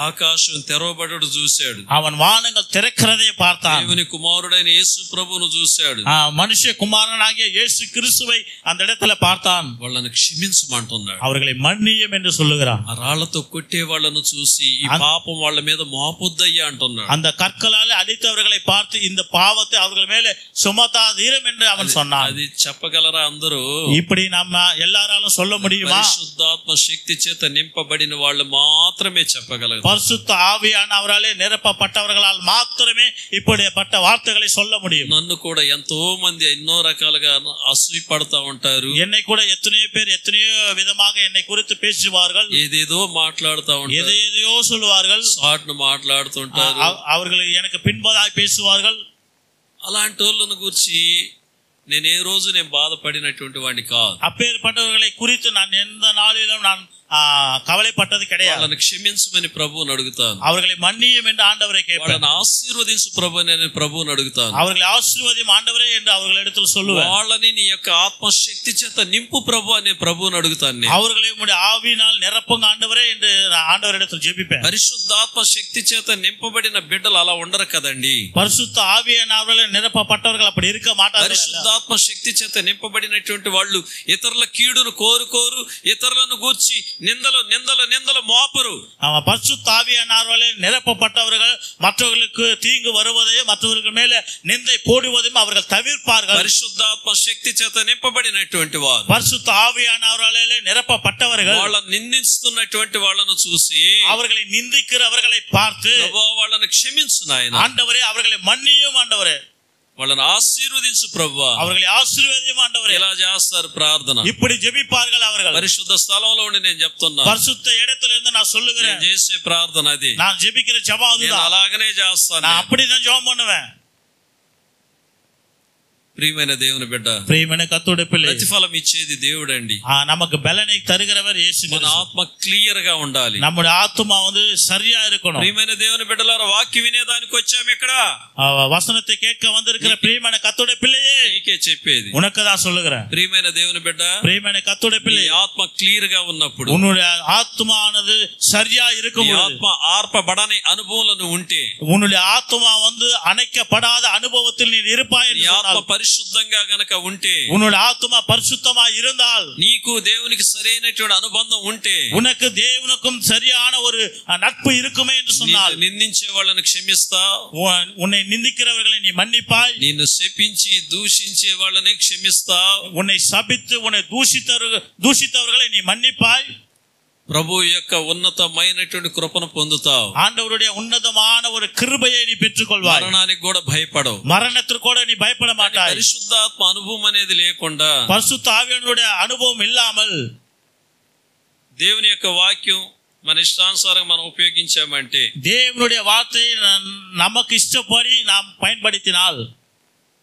ఆకాశం తెరవబడడు చూశాడు. அவன் வானங்கள் திறக்கிறதை பார்த்தான். దేవుని కుమారుడైన యేసు ప్రభువును చూశాడు. மனுஷ குமாரனாகிய இயேசு கிறிஸ்துவை அந்த இடத்துல பார்த்தான். వాళ్ళని క్షమించమంటున్నాడు, அவர்களை மன்னியும் என்று சொல்லுகிறான். ఆ రాళ్లతో కొట్టే వాళ్ళను చూసి ఈ పాపం వాళ్ళ మీద మోపొద్దయ్యా అంటున్నాడు. அந்த கற்களால் அடித்தவர்களை பார்த்து இந்த பாவத்தை அவர்கள் மேலே சுமத்தாதீரும் என்று அவன் சொன்னான். అది చెప్పగలరా అందరూ? இப்படி நம்ம எல்லாராலும் சொல்ல முடியுமா? పరిశుద్ధాత్మ శక్తి చేత నింపబడిన వాళ్ళు మాత్రమే చెప్పగలరు. பரிசுத்த ஆவியானவராலே நிரப்பப்பட்டவர்களால் மாத்திரமே இப்படிப்பட்ட வார்த்தைகளை சொல்ல முடியும். నన్ను కూడా ఎంతో మంది ఎన్నో రకాలుగా అసూయ పడతా ఉంటారు. என்னை கூட எத்தனையோ பேர் எத்தனையோ விதமாக என்னை குறித்து பேசுவார்கள், ఏదేదో మాట్లాడుతూ ఉంటారు, எதையோ சொல்லுவார்கள், సాట్ను మాట్లాడుతుంటారు, அவர்கள் எனக்கு பின்பதாய் பேசுவார்கள். అలాంటి వాళ్ళను గురించి నేను ఏ రోజు బాధపడినటువంటి వాడిని కాదు. அப்பேற்பட்டவர்களை குறித்து நான் எந்த நாளிலும் நான் கவலைப்பட்டது கிடையாது. వాళ్ళని క్షమించమని ప్రభువుని అడుగుతాను. அவர்களை மன்னியும் என்று ஆண்டவரை கேட்பேன். వాళ్ళని ఆశీర్వదించు ప్రభు నేను ప్రభువుని అడుగుతాను. அவர்களை ஆசீர்வதியும் ஆண்டவரே என்று அவர்களிடத்தில் சொல்லுவேன். వాళ్ళని నీ యొక్క ఆత్మశక్తి చేత నింపు ప్రభు అని ప్రభువుని అడుగుతాను. నేను அவர்களை உம்முடைய ஆவியினால் நிரப்புங்க ஆண்டவரே என்று ஆண்டவரிடத்தில் ஜெபிப்பேன். పరిశుద్ధాత్మ శక్తి చేత నింపబడిన బిడ్డలు అలా ఉండరు కదండి. பரிசுத்த ஆவியானவர்களால் நிரப்பப்பட்டவர்கள் அப்படி இருக்க மாட்டார்கள். పరిశుద్ధాత్మ శక్తి చేత నింపబడినటువంటి వాళ్ళు ఇతరుల కీడును కోరుకోరు, ఇతరులను గూర్చి నిందలు నిందలు నిందలు మోపరు. பரிசுத்த ஆவியானவர்களால் நிரப்பப்பட்டவர்கள் மற்றவர்களுக்கு தீங்கு வருவதையும் மற்றவர்கள் மேல நிந்தை போடுவதையும் அவர்கள் தவிர்ப்பார்கள். పరిశుద్ధాత్మ శక్తి చేత నింపబడినటువంటి వారు, பரிசுத்த ஆவியானவர்களாலே நிரப்பப்பட்டவர்கள் వాళ్ళని నిందిస్తున్నటువంటి వాళ్ళను చూసి அவர்களை நிந்திக்கிறவர்களை பார்த்து వాళ్ళని క్షమించు నాయన, ஆண்டவரே அவர்களை மன்னியும் ஆண்டவரே, వాళ్ళని ఆశీర్వదించు ప్రభువా, அவர்களை ஆசீர்వதியும் ఆண்டవరే. ఇలా చేస్తారు ప్రార్థన. இப்படி ஜெபிப்பார்கள் அவர்கள். పరిశుద్ధ స్థలంలో ఉండి నేను చెప్తున్నా, பரிசுத்த இடத்திலிருந்து நான் சொல்லுகிறேன், నేను చేసే ప్రార్థన అది. நான் ஜெபிக்கிற ஜெபம் அதுதான். అలాగనే చేస్తాను, நான் அப்படிதான் ஜெபம் பண்ணுவேன். ప్రియమైన దేవుని బిడ్డ, ప్రియమైన కర్తృడి పిల్ల, ప్రతిఫలం ఇచ్చేది దేవుడండి. நமக்கு பலனை தருகிறவர் இயேசு. మన ఆత్మ క్లియర్ గా ఉండాలి, நம்முடைய ஆத்துமா வந்து சரியா இருக்கணும். ప్రియమైన దేవుని బిడ్డలారా, వాక్యం వినేదానికి వచ్చాము ఇక్కడ. வசனத்தை கேட்க வந்திருக்கிற பிரியமான கர்த்தருடைய பிள்ளையே, నీకే చెప్పేది, உனக்கு தான் சொல்லுகிறேன். ప్రియమైన దేవుని బిడ్డ, பிரியமான கர்த்தருடைய பிள்ளை, ఆత్మ క్లియర్ గా ఉన్నప్పుడు, உன்னுடைய ஆத்துமானது சரியா இருக்கும், ఆత్మ ఆర్పబడని అనుభవాలను ఉంటే, உன்னுடைய ஆத்துமா வந்து அணைக்கப்படாத அனுபவத்தில் நீ இருப்பாய் என்று சொன்னால், పరిశుద్ధంగా గనక ఉంటే, உன்னுடைய ஆத்துமா பரிசுத்தமா இருந்தால், నీకు దేవునికి సరైనటువంటి అనుబంధం ఉంటే, உனக்கு தேவனுக்கும் சரியான ஒரு நட்பு இருக்குமே என்று சொன்னால், నిందించే వాళ్ళని క్షమిస్తా, உன்னை நிந்திக்கிறவர்களை நீ மன்னிப்பாய், నిన్ను శపించి దూషించే వాళ్ళని క్షమిస్తా, உன்னை சபித்து உன்னை தூஷித்தவர்களை நீ மன்னிப்பாய், ప్రభు యొక్క ఉన్నతమైనటువంటి కృపను పొందుతావు. ஆண்டவருடைய ఉన్నతமான ஒரு கிருபையை நீ பெற்றுக்கொள்வாய். మరణానికి కూడా భయపడవు, மரணத்திற்கு கூட நீ பயப்பட மாட்டாய். పరిశుద్ధాత్మ అనుభవం అనేది లేకుండా, பரிசுத்த ஆவியானவருடைய அனுபவம் இல்லாமல், దేవుని యొక్క వాక్యం మన ఇష్టానుసారంగా మనం ఉపయోగించామంటే, தேவனுடைய வார்த்தையை நமக்கு இஷ்டப்படி நாம் பயன்படுத்தினால்,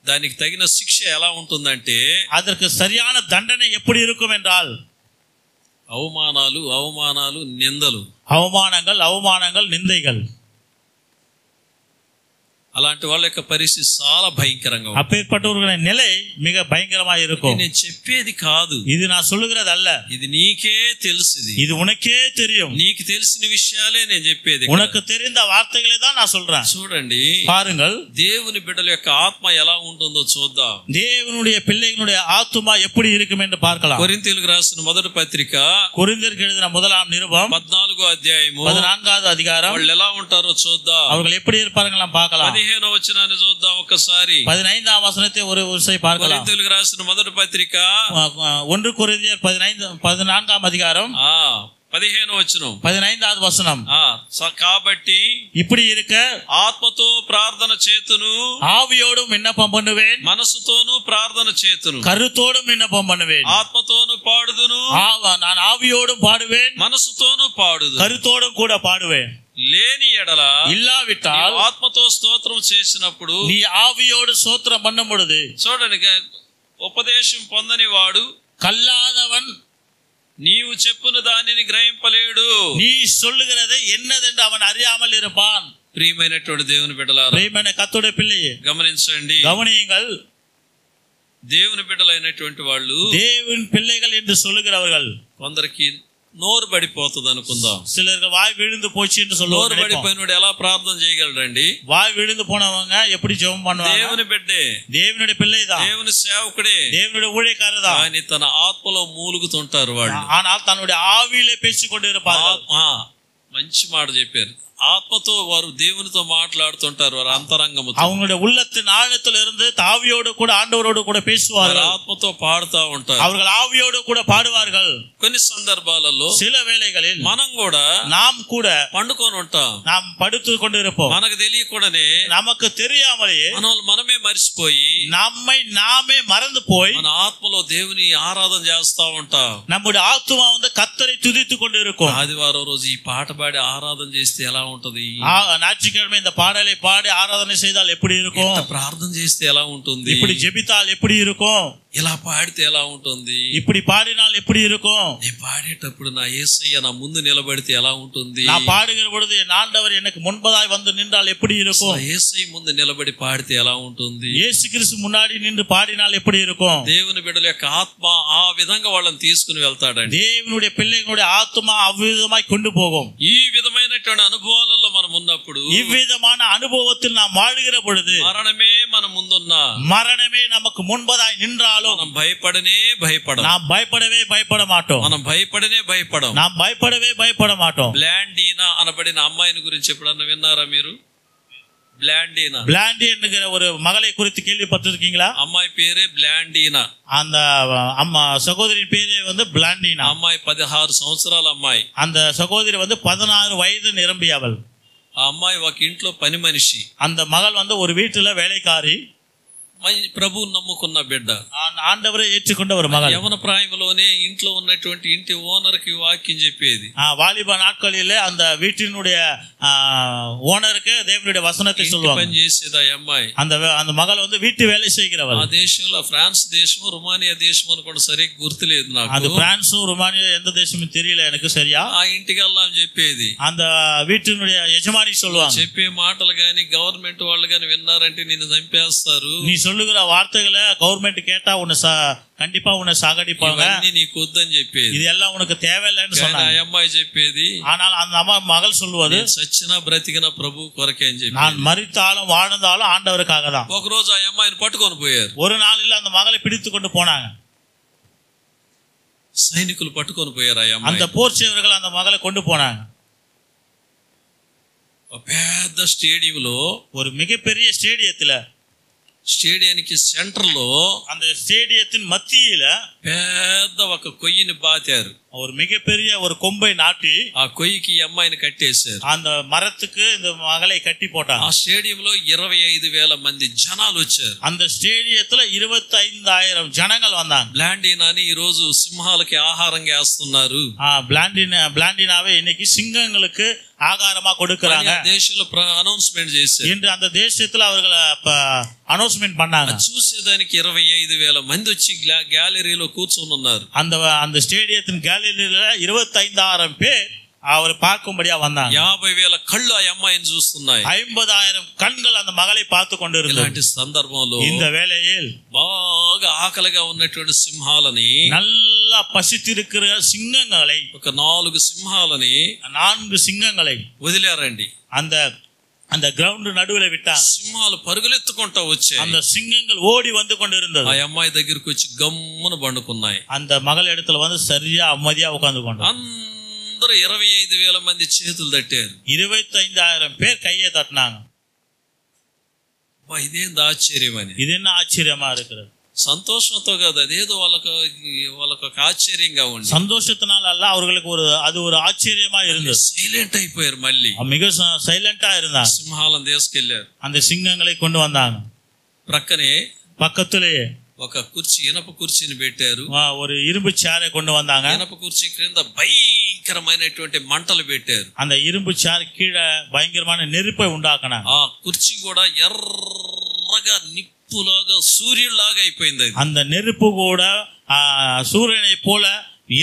దానికి తగిన శిక్ష ఎలా ఉంటుందంటే அதற்கு சரியான தண்டனை எப்படி இருக்கும் என்றால் అవమానాలు నిందలు, அவமானங்கள் நிந்தைகள். అలాంటి వాళ్ళ యొక్క పరిస్థితి చాలా భయంకరంగా ఉంటుంది. அப்பேற்பட்டவர்களின் நிலை மிக பயங்கரமா இருக்கும். నేను చెప్పేది కాదు, இது நான் சொல்லுகிறது அல்ல, ఇది నీకే తెలుసుది, இது உனக்கே தெரியும். నీకు తెలిసిన విషయాలే నేను చెప్పేది. உனக்கு தெரிந்த வார்த்தைகளை தான் நான் சொல்றேன். చూడండి, பாருங்கள், దేవుని బిడ్డల యొక్క ఆత్మ ఎలా ఉంటుందో చూద్దాం. தேவனுடைய பிள்ளைகளுடைய ஆத்துமா எப்படி இருக்கும் என்று பார்க்கலாம். కొరింథీయులకు రాసిన మొదటి పత్రిక கொரிந்தியருக்கு எழுதின முதலாம் நிருபம் 14వ అధ్యాయము 14வது அதிகாரம். వాళ్ళు ఎలా ఉంటారో చూద్దాం. அவர்கள் எப்படி இருப்பார்கள் பார்க்கலாம். 15వ వచనాన్ని చూద్దాం ఒకసారి. 15ஆம் வசனத்தை ஒரு விசை பார்க்கலாம். కొరింథీయులకు రాసిన మొదటి పత్రిక 1 கொரிந்தியர் 14ஆம் அதிகாரம் 15వ వచనం 15வது வசனம். కాబట్టి இப்படி இருக்க ఆత్మతో ప్రార్థన చేతును, ஆவியோடும் விண்ணப்பம் பண்ணுவேன், మనసుతోను ప్రార్థన చేతును, கருத்தோடும் விண்ணப்பம் பண்ணுவேன், ఆత్మతోను పాడుదును, நான் ஆவியோடும் பாடுவேன், మనసుతోను పాడుదు, கருத்தோடும் கூட பாடுவேன். లేని ఎడల இல்லாவிட்டால் ఆత్మతో స్తోత్రం చేసినప్పుడు நீ ஆவியோடு ஸ்தோத்திரம் பண்ணும் பொழுது, చూడండి, ఉపదేశం పొందని వాడు கல்லாதவன் నీవు చెప్పున దానిని గ్రహింపలేడు, நீ சொல்லுகிறது என்னதென்று அவன் அறியாமல் இருப்பான். ప్రియమైనటువంటి దేవుని బిడ్డలారా, ప్రియమైన కర్తృడే పిల్లయే గమనించండి. கவனியுங்கள், దేవుని బిడ్డలైనటువంటి వాళ్ళు, தேவன் பிள்ளைகள் என்று சொல்லுகிறவர்கள் కొందరికి నోరు పడిపోతుంది అనుకుందాం. சிலருக்கு வாய் விழுந்து போச்சு என்று నోరు சொல்லுவாங்க. పడిపోయినోడు ఎలా ప్రార్థన చేయగలరండి? வாய் விழுந்து போனவங்க எப்படி ஜெபம் பண்ணுவாங்க? దేవుని బిడ్డే, தேவனுடைய பிள்ளைதான், దేవుని సేవకుడే, தேவனுடைய ஊழியக்காரர் தான். కానీ తన ఆత్మలో మూలుగుతుంటారు వాళ్ళు. ஆனால் தன்னுடைய ஆவியிலே பேசிக் கொண்டு இருப்பார்கள். మంచి మాట చెప్పారు. ఆత్మతో వారు దేవునితో మాట్లాడుతుంటారు, వారు అంతరంగముతో, அவங்களுடைய உள்ளத்தின் ஆழத்தில் இருந்து ஆவியோடு கூட ஆண்டவரோடு கூட பேசுவார்கள். ఆత్మతో పాడుతూ ఉంటారు, அவர்கள் ஆவியோடு கூட பாடுவார்கள். కొన్ని సందర్భాలలో சில வேளைகளில் మనం కూడా நாம் கூட పండుకొని ఉంటాం, நாம் படுத்து கொண்டு இருப்போம். మనకు తెలియకుండానే நமக்கு தெரியாமலேயே మనమే మర్చిపోయి நம்மை நாமே மறந்து போய் మన ఆత్మలో దేవుని ఆరాధన చేస్తా ఉంటాం. நம்முடைய ஆத்துமா கர்த்தரை துதித்துக் கொண்டு இருக்கும். ఆదివారం రోజు ఈ పాట పాడి ఆరాధన చేస్తే ఎలా ఉంటది? ஞாயிற்றுக்கிழமை இந்த பாடலை பாடி ஆராதனை செய்தால் எப்படி இருக்கும்? ప్రార్థన చేస్తే ఎలా ఉంటుంది? இப்படி ஜெபித்தால் எப்படி இருக்கும்? ఇలా పాడితే ఎలా ఉంటుంది? இப்படி பாடினால் எப்படி இருக்கும்? నేను పాడేటప్పుడు నా యేసయ్య నా ముందు నిలబడితే ఎలా ఉంటుంది? நான் பாடுகிற பொழுது என் ஆண்டவர் எனக்கு முன்பதாய் வந்து நின்றால் எப்படி இருக்கும்? యేసయ్య ముందు నిలబడి పాడితే ఎలా ఉంటుంది? இயேசு கிறிஸ்து முன்னாடி நின்று பாடினால் எப்படி இருக்கும்? దేవుని బిడ్డల యొక్క ఆత్మ ఆ విధంగా వాళ్ళని తీసుకుని వెళ్తాడండి. தேவனுடைய பிள்ளைகளுடைய ஆத்துமா அவ்விதமாய் கொண்டு போகும். ఈ విధమైనటువంటి అనుభవాలలో మనం ఉన్నప్పుడు, இவ்விதமான அனுபவத்தில் நாம் வாழுகிற பொழுது మరణమే మన ముందున్న, மரணமே நமக்கு முன்பதாய் நின்றாலும் మనం భయపడం, நாம் பயப்படவே பயப்பட மாட்டோம். మనం భయపడం. நாம் பயப்படவே பயப்பட மாட்டோம். బ్లాండీనా అనబడిన అమ్మాయిని గురించి ఎప్పుడన్నా విన్నారా మీరు? பிளாண்டி என்கிற ஒரு மகளை குறித்து கேள்விப்பட்டிருக்கீங்களா? అమ్మాయి పేరే బ్లాండీనా. அந்த அம்மா சகோதரி பேரே பிளாண்டினா. అమ్మాయి 16 సంవత్సరాల అమ్మాయి. அந்த சகோதரி 16 வயது நிரம்பியவள். ఆ అమ్మాయి ఒక ఇంట్లో పని మనిషి. அந்த மகள் ஒரு வீட்டுல வேலைக்காரி. ప్రభువు నమ్ముకున్న బిడ్డ, ఆండవరే ఏర్చుకున్న ஒரு మగ. యవన ప్రాయంలోనే ఇంట్లో ఉన్నటువంటి ఇంటి ఓనర్ కి వాక్యం చెప్పేది. வாலிப நாட்களிலே அந்த வீட்டினுடைய ஓனருக்கு தேவனுடைய வசனத்தை சொல்வாங்க. పని చేసేది ఆ అమ్మాయి. அந்த மகள் வீட்டு வேலை செய்கிறவள். ఆ దేశంలో ఫ్రాన్స్ దేశం, రుమానియా దేశం అనుకోండి, సరిగ్గా గుర్తులేదు నాకు. அது பிரான்ஸ் ருமானியா எந்த தேசமும் தெரியல எனக்கு சரியா. ఆ ఇంటికి వెళ్ళాలని చెప్పేది. அந்த வீட்டினுடைய எஜமானி சொல்வாங்க, చెప్పే మాటలు గాని గవర్నమెంట్ వాళ్ళు గాని విన్నారంటే నిన్ను చంపేస్తారు. நீ சொல்லுகிற வார்த்தைகளை கவர்மெண்ட் கேட்டா உன்னை கண்டிப்பா உன்னை சாகடிப்பாங்க, నీకు వద్దని చెప్పేది. இதெல்லாம் உனக்கு தேவையில்லைன்னு சொன்னாங்க. ఆ అమ్మాయి చెప్పేది, ஆனால் அந்த மகள் சொல்வது, సచ్చినా బ్రతికిన ప్రభు కొరకే అని చెప్పి, நான் மரித்தாலும் வாழ்ந்தாலும் ஆண்டவருக்காக தான். ఒక రోజు ఆ అమ్మాయిని పట్టుకొని పోయారు. ஒரு நாளில் அந்த மகளை பிடித்து கொண்டு போனாங்க. సైనికులు పట్టుకొని పోయారు ఆ అమ్మాయి. அந்த போர் சேவர்கள் அந்த மகளை கொண்டு போனாங்க. పెద్ద స్టేడియంలో, ஒரு மிகப்பெரிய ஸ்டேடியத்துல, స్టేడియానికి సెంటర్ లో, அந்த ஸ்டேடியத்தின் மத்தியில పెద్ద ఒక కొయ్యిని బాతారు. ஒரு மிகப்பெரிய ஒரு கொம்பை நாட்டி ఆ కొయ్యికి ఈ అమ్మాయిని కట్టేశారు. அந்த మరத்துக்கு இந்த மகளை కట్టి போட்டாங்க. ఆ స్టేడియంలో 25,000 మంది జనాలు వచ్చారు. அந்த స్టేడియத்துல 25,000 జనங்கள் வந்தாங்க. బ్లాండీనాని ఈ రోజు సింహాలకి ఆహారంగా వేస్తున్నారు. பிளாண்டினாவை இன்னைக்கு சிங்கங்களுக்கு ஆகாரமா கொடுக்கறாங்க. దేశంలో అనౌన్స్మెంట్ చేశారు. இன்று அந்த தேசத்துல அவர்கள் అనౌన్స్మెంట్ பண்ணாங்க. చూసేదానికి 25,000 మంది వచ్చి గ్యాలరీలో కూర్చొని ఉన్నారు. அந்த ஸ்டேடியத்தின் கேலரியில 25,000 பேர் அவரை பார்க்கும்படியா வந்தாங்க. 50,000 కళ్ళు ఆ అమ్మాయిని చూస్తున్నాయి. 50,000 கண்கள் அந்த மகளை பார்த்து கொண்டிருந்தது. ఇలాంటి సందర్భంలో இந்த வேளையில் బాగా ఆకలిగా ఉన్నటువంటి సింహాలని, நல்லா పసితిరుக்கிற சிங்கங்களை, ఒక 4 సింహాలని 4 சிங்கங்களை వదిలేరండి. அந்த கிரவுண்ட் நடுவுல விட்டாங்க. సింహాలు పరుగులెత్తుకుంటా వచ్చాయి. அந்த சிங்கங்கள் ஓடி வந்து கொண்டிருந்தது. ఆ అమ్మాయి దగ్గరికి వచ్చి గమ్మున పండుకున్నాయి. அந்த மகள் இடத்துல வந்து சரியா அமைதியா உட்கார்ந்து கொண்டாங்க. అందరూ 25,000 మంది చేతులు తట్టారు. 25,000 பேர் கையை தட்டினாங்க. ఇదేంది ఆశ్చర్యం అని. இது என்ன ఆశ్చర్యமா இருக்கிறது. సంతోషంతో కాదు, అదేదో వాళ్ళకు ఒక ఆశ్చర్యంగా ఉంది. சந்தோஷத்தினால அல்ல, அவர்களுக்கு அது ஒரு ஆச்சரியமா இருந்தது. సైలెంట్ అయిపోయారు. మళ్ళీ மிக சைலண்டா இருந்தாங்க. సింహాలను తీసుకెళ్లారు. அந்த சிங்கங்களை கொண்டு வந்தாங்க. ప్రక్కనే பக்கத்திலேயே ఒక కుర్చీ, ఇనప కుర్చీని పెట్టారు. ஒரு இரும்பு சேரை கொண்டு வந்தாங்க. ఇనప కుర్చీ క్రింద భయంకరమైనటువంటి మంటలు పెట్టారు. அந்த இரும்பு சேர் கீழே பயங்கரமான நெருப்பை உண்டாக்குனாங்க. ఆ కుర్చీ కూడా ఎర్రగా నిప్పులాగా సూర్యుడిలాగా అయిపోయింది. அந்த நெருப்பு கூட சூரியனை போல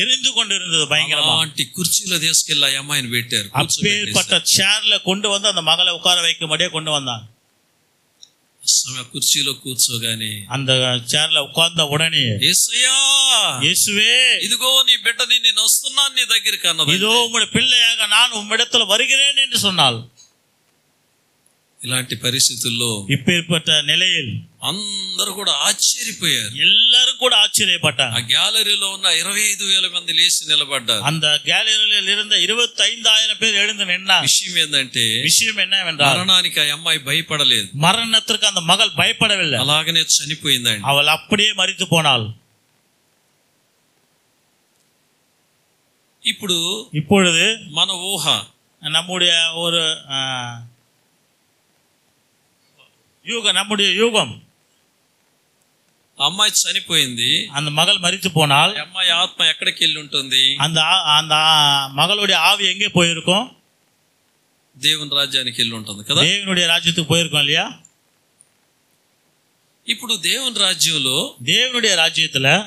எரிந்து கொண்டிருந்தது பயங்கரமா. అలాంటి కుర్చీలో తీసుకెళ్లి ఆ అమ్మాయిని పెట్టారు. அப்பேற்பட்ட சேர்ல கொண்டு வந்து அந்த மகளை உட்கார வைக்கும்படியே கொண்டு வந்தாங்க. కుర్చీలో కూర్చోగానే, அந்த சேர்ல உட்கார்ந்த உடனே, యేసయ్యా, இயேசுவே, ఇదిగో నీ బిడ్డని, నేను వస్తున్నాను నీ దగ్గరికి అన్నది. இதோ உம்முடைய பிள்ளையாக நான் உம்மிடத்துல வருகிறேன் என்று சொன்னாள். ఇలాంటి పరిస్థితుల్లో, இப்பேற்பட்ட நிலையில் అందరూ కూడా ఆశ్చర్యపోయారు. எல்லாரும் கூட ஆச்சரியப்பட்டாங்க. ఆ గ్యాలరీలో ఉన్న 25,000 మంది లేచి నిలబడ్డారు. அந்த கேலரியில் இருந்த 25,000 பேர் எழுந்து நின்னாங்க. విషయం ఏంటంటే, விஷயம் என்னவென்றால், మరణానికి ఆ అమ్మాయి భయపడలేదు. மரணத்திற்கு அந்த மகள் பயப்படவில்லை. అలాగనే చనిపోయిందండి. அவள் அப்படியே மரித்து போனாள். இப்பொழுது మన ఊహ, நம்முடைய ஒரு நம்முடைய யூகம், అమ్మాయి చనిపోయింది, அந்த மகள் மரித்து போனால், అమ్మాయి ఆత్మ ఎక్కడికి వెళ్ళి ఉంటుంది? அந்த மகளுடைய ஆவி எங்கே போயிருக்கும்? దేవుని రాజ్యానికి వెళ్ళి ఉంటుంది కదా. தேவனுடைய ராஜ்யத்துக்கு போயிருக்கும் இல்லையா? ఇప్పుడు దేవుని రాజ్యంలో, தேவனுடைய ராஜ்யத்துல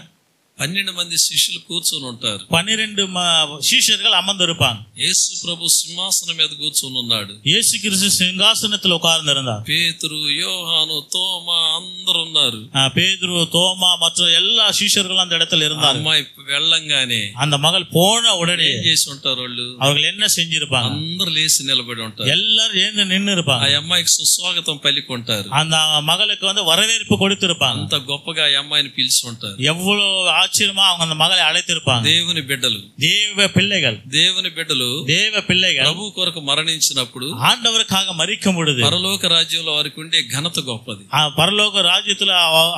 12 మంది శిష్యులు కూర్చొని ఉంటారు. 12 சீஷர்கள் அமர்ந்திருப்பாங்க. యేసు ప్రభు సింహాసనం మీద కూర్చొని ఉన్నాడు. இயேசு கிறிஸ்து சிங்காசனத்தில் உட்கார்ந்திருந்தார். పేతురు, యోహాను, తోమా అందరూ ఉన్నారు. பேதுரு, தோமா மற்ற எல்லா சீஷர்களும் அந்த இடத்துல இருந்தாங்க. అమ్మాయి వెళ్ళంగానే, அந்த மகள் போன உடனே ఏం చేసి ఉంటారు వాళ్ళు? அவர்கள் என்ன செஞ்சிருப்பாங்க? అందరూ లేచి నిలబడి ఉంటారు. எல்லாரும் எழுந்து நின்று இருப்பாங்க. ఆ అమ్మాయికి సుస్వాగతం పలికొంటారు. அந்த மகளுக்கு வந்து வரவேற்பு கொடுத்திருப்பாங்க. అంత గొప్పగా ఆ అమ్మాయిని పిలిచి ఉంటారు. எவ்வளவு ஆச்சரியமா அவங்க அந்த மகளை அழைத்திருப்பாங்க. దేవుని బిడ్డలు, தேவ பிள்ளைகள், దేవుని బిడ్డలు தேவ பிள்ளைகள் ప్రభు కొరకు మరణించినప్పుడు ஆண்டவருக்காக மரிக்கும் பொழுது పరలోక రాజ్యంలో వారికి ఉండే ఘనత గొప్పది. பரலோக ராஜ்யத்துல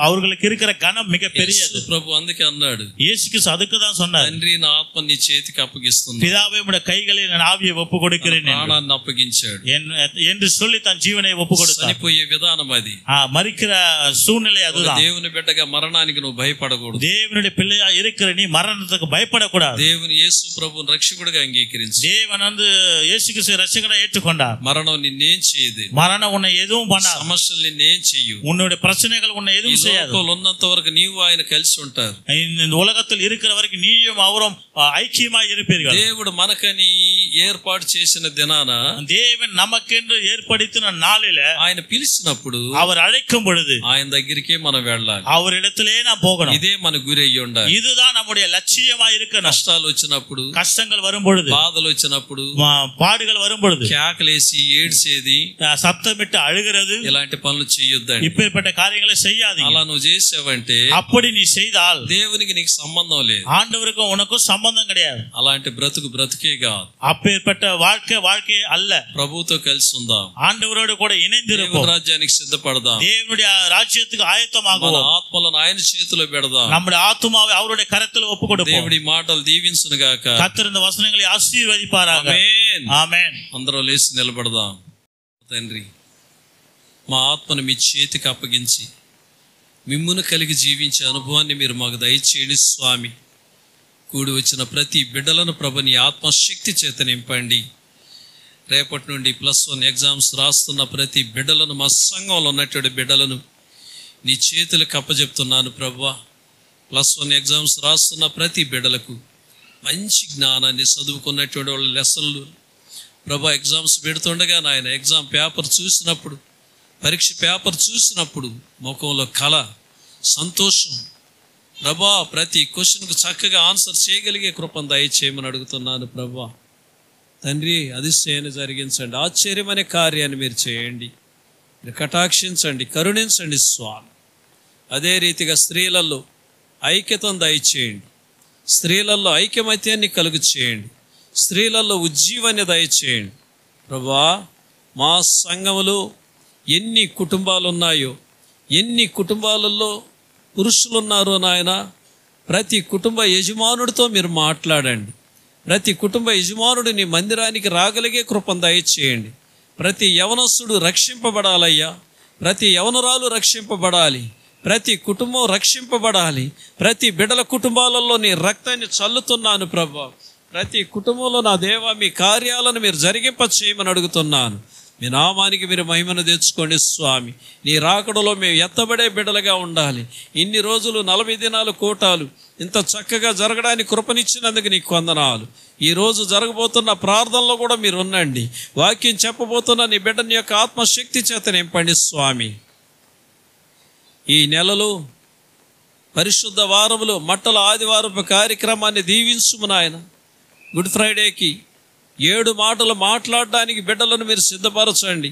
அவர்களுக்கு இருக்கிற கனம் மிக பெரியது. ప్రభు అందుకే అన్నాడు, இயேசு கிறிஸ்து அதுக்கு தான் சொன்னார், తండ్రి నా ఆత్మ నీ చేతికి అప్పగిస్తున్నా, பிதாவே உம்முடைய கைகளில் நான் ஆவியை ஒப்பு கொடுக்கிறேன் ప్రాణాన్ని అప్పగించాడు என்று சொல்லி தன் ஜீவனை ஒப்பு கொடுத்தார். చనిపోయే విధానం అది. மரிக்கிற சூழ்நிலை அதுதான். దేవుని బిడ్డగా మరణానికి నువ్వు భయపడకూడదు. தேவனுடைய பிள்ளையா இருக்கிற நீ மரணத்துக்கு பயப்படக்கூடாது. దేవుని యేసు ప్రభువుని రక్షకుడిగా అంగీకరించు. தேவன் வந்து இயேசு கிறிஸ்து ரட்சகரை ஏற்றுக்கொண்டார். మరణం నిన్నేం చేయదు. மரணம் உன்னை எதுவும் பண்ணாது. సమస్యలు నిన్నేం చెయ్యు. உன்னுடைய பிரச்சனைகள் உன்னை எதுவும் செய்யாது. ఉన్నంత వరకు నీవు ఆయన కలిసి ఉంటారు. இந்த உலகத்தில் இருக்கிற வரைக்கும் நீயும் அவரும் ஐக்கியமாய் இருப்பீர்கள். దేవుడు మనకని ఏర్పాటు చేసిన దినాన, தேவன் நமக்கென்று ஏற்படுத்தின நாளில ఆయన పిలిచినప్పుడు, அவர் அழைக்கும் பொழுது ఆయన దగ్గరికే మనం వెళ్ళాలి. அவரிடத்திலே நாம் போகணும். ఇదే మన గురి అయ్యి ఉండాలి. இதுதான் நம்முடைய லட்சியமா இருக்கணும். కష్టాలు వచ్చినప్పుడు, கஷ்டங்கள் வரும் பொழுது, బాధలు వచ్చినప్పుడు, பாடுகள் வரும் பொழுது కేకలేసి ఏడ్చేది, சத்தமிட்டு அழுகிறது, ఇలాంటి పనులు చేయొద్దండి. இப்பேற்பட்ட காரியங்களை செய்யாதீங்க. అలా నువ్వు చేసావంటే அப்படி நீ செய்தால் దేవునికి నీకు సంబంధం లేదు. ஆண்டவருக்கும் உனக்கும் சம்பந்தம் கிடையாது. అలాంటి బ్రతుకే కాదు. அப்பேற்பட்ட வாழ்க்கை அல்ல. ప్రభువుతో కలిసి ఉందాం. ஆண்டவரோடு கூட இணைந்திருப்போம். రాజ్యానికి సిద్ధపడదాం. தேவனுடைய ராஜ்யத்துக்கு ஆயத்தமாகுவோம். మన ఆత్మలను ఆయన చేతిలో పెడదాం. நம்முடைய ஆத்துமாவை அவருடைய கரத்தில் ஒப்பு கொடுப்போம். దేవుడి మాటలు దీవించును గాక. கர்த்தர் இந்த வசனங்களை ஆசீர்வதிப்பாராக. ఆమేన్. ఆమేన్. అందరూ లేచి నిలబడదాం. తండ్రి, మా ఆత్మను మీ చేతికి అప్పగించి మిమ్మును కలిగి జీవించే అనుభవాన్ని మీరు మాకు దయచేయండి స్వామి. కూడి వచ్చిన ప్రతి బిడ్డలను ప్రభు నీ ఆత్మశక్తి చేత నింపండి. రేపటి నుండి +1 ఎగ్జామ్స్ రాస్తున్న ప్రతి బిడ్డలను, మా సంఘంలో ఉన్నటువంటి బిడ్డలను నీ చేతులకు అప్పచెప్తున్నాను ప్రభువా. +1 ఎగ్జామ్స్ రాస్తున్న ప్రతి బిడ్డలకు మంచి జ్ఞానాన్ని, చదువుకున్నటువంటి వాళ్ళ లెసన్లు ప్రభా, ఎగ్జామ్స్ పెడుతుండగా నాయన ఎగ్జామ్ పేపర్ చూసినప్పుడు, పరీక్ష పేపర్ చూసినప్పుడు ముఖంలో కళ, సంతోషం ప్రభా, ప్రతి క్వశ్చన్కు చక్కగా ఆన్సర్ చేయగలిగే కృపను దయచేయమని అడుగుతున్నాను ప్రభా. తండ్రి, అతిశయాన్ని జరిగించండి, ఆశ్చర్యమనే కార్యాన్ని మీరు చేయండి, మీరు కటాక్షించండి, కరుణించండి స్వామి. అదే రీతిగా స్త్రీలలో ఐక్యతను దయచేయండి, స్త్రీలలో ఐక్యమత్యాన్ని కలుగు చేయండి, స్త్రీలలో ఉజ్జీవాన్ని దయచేయండి ప్రభా. మా సంఘములో ఎన్ని కుటుంబాలు ఉన్నాయో, ఎన్ని కుటుంబాలలో పురుషులు ఉన్నారో నాయన, ప్రతి కుటుంబ యజమానుడితో మీరు మాట్లాడండి. ప్రతి కుటుంబ యజమానుడు నీ మందిరానికి రాగలిగే కృపను దయచేయండి. ప్రతి యవనస్తుడు రక్షింపబడాలయ్యా, ప్రతి యవనరాలు రక్షింపబడాలి, ప్రతి కుటుంబం రక్షింపబడాలి. ప్రతి బిడ్డల కుటుంబాలలో నీ రక్తాన్ని చల్లుతున్నాను ప్రభా. ప్రతి కుటుంబంలో నా దేవా మీ కార్యాలను మీరు జరిగింప చేయమని అడుగుతున్నాను. మీ నామానికి మీరు మహిమను తెచ్చుకోండి స్వామి. నీ రాకడలో మేము ఎత్తబడే బిడ్డలుగా ఉండాలి. ఇన్ని రోజులు 40 దినాలు కూటాలు ఇంత చక్కగా జరగడానికి కృపనిచ్చినందుకు నీకు వందనాలు. ఈరోజు జరగబోతున్న ప్రార్థనలో కూడా మీరు ఉండండి. వాక్యం చెప్పబోతున్న నీ బిడ్డని యొక్క ఆత్మశక్తి చేత నింపండి స్వామి. ఈ నెలలో పరిశుద్ధ వారములు మట్టల ఆదివారపు కార్యక్రమాన్ని దీవించుము నాయన. గుడ్ ఫ్రైడేకి 7 మాటలు మాట్లాడడానికి బిడ్డలను మీరు సిద్ధపరచండి.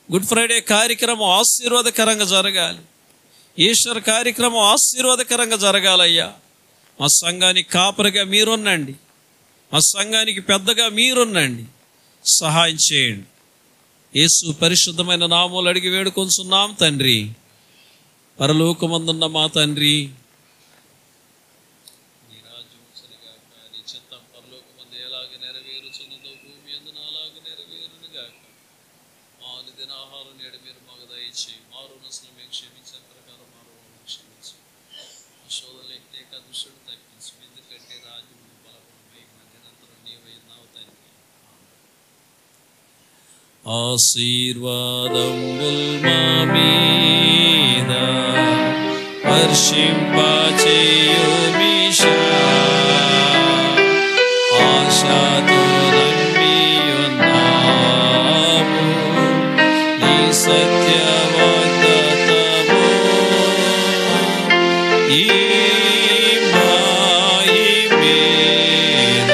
గుడ్ ఫ్రైడే కార్యక్రమం ఆశీర్వాదకరంగా జరగాలి. ఈస్టర్ కార్యక్రమం ఆశీర్వాదకరంగా జరగాలయ్యా. మా సంఘానికి కాపరిగా మీరున్నండి, మా సంఘానికి పెద్దగా మీరున్నండి, సహాయం చేయండి. యేసు పరిశుద్ధమైన నామములు అడిగి వేడుకొంచున్నాం తండ్రి. పరలోకమందున్న మా తండ్రి, ఆశీర్వాదముల్ మా మీద వర్షింపచేయుమీశా. ఆశతో నమ్మియున్నాము నీ సత్యవాగ్దానము. ఈ మాయి మీద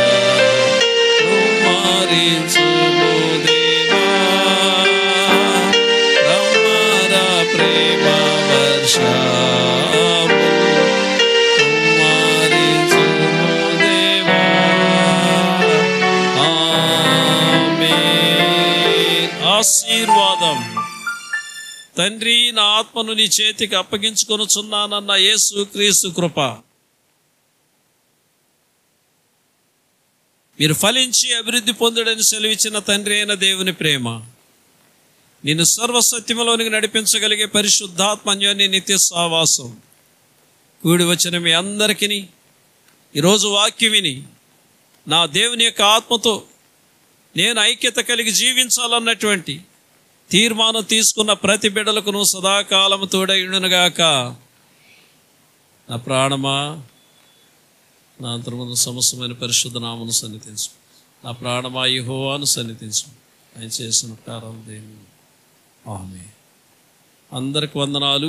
కుమారించుము దేవా. రమ్మర ప్రేమ వర్షము కుమారించుము దేవా. ఆమేన్. ఆశీర్వాదం. తండ్రి, నా ఆత్మను నీ చేతికి అప్పగించుకొనుచున్నానన్న యేసు క్రీస్తు కృప, మీరు ఫలించి అభివృద్ధి పొందుడని సెలవిచ్చిన తండ్రి అయిన దేవుని ప్రేమ, నిన్ను సర్వసత్యములోనికి నడిపించగలిగే పరిశుద్ధాత్మన్యోని నిత్య సహవాసం కూడి వచ్చిన మీ అందరికీ ఈరోజు వాక్యం విని నా దేవుని యొక్క ఆత్మతో నేను ఐక్యత కలిగి జీవించాలన్నటువంటి తీర్మానం తీసుకున్న ప్రతి బిడ్డలకు నువ్వు సదాకాలము తోడైయుండునుగాక. నా ప్రాణమా నా అంతర్ముందు సమస్తమైన పరిశుద్ధ నామమును సన్నిధించు. నా ప్రాణమా యెహోవాను సన్నిధించు. ఆయన చేసిన ప్రారంభం. ఆమేన్. అందరికి వందనాలు.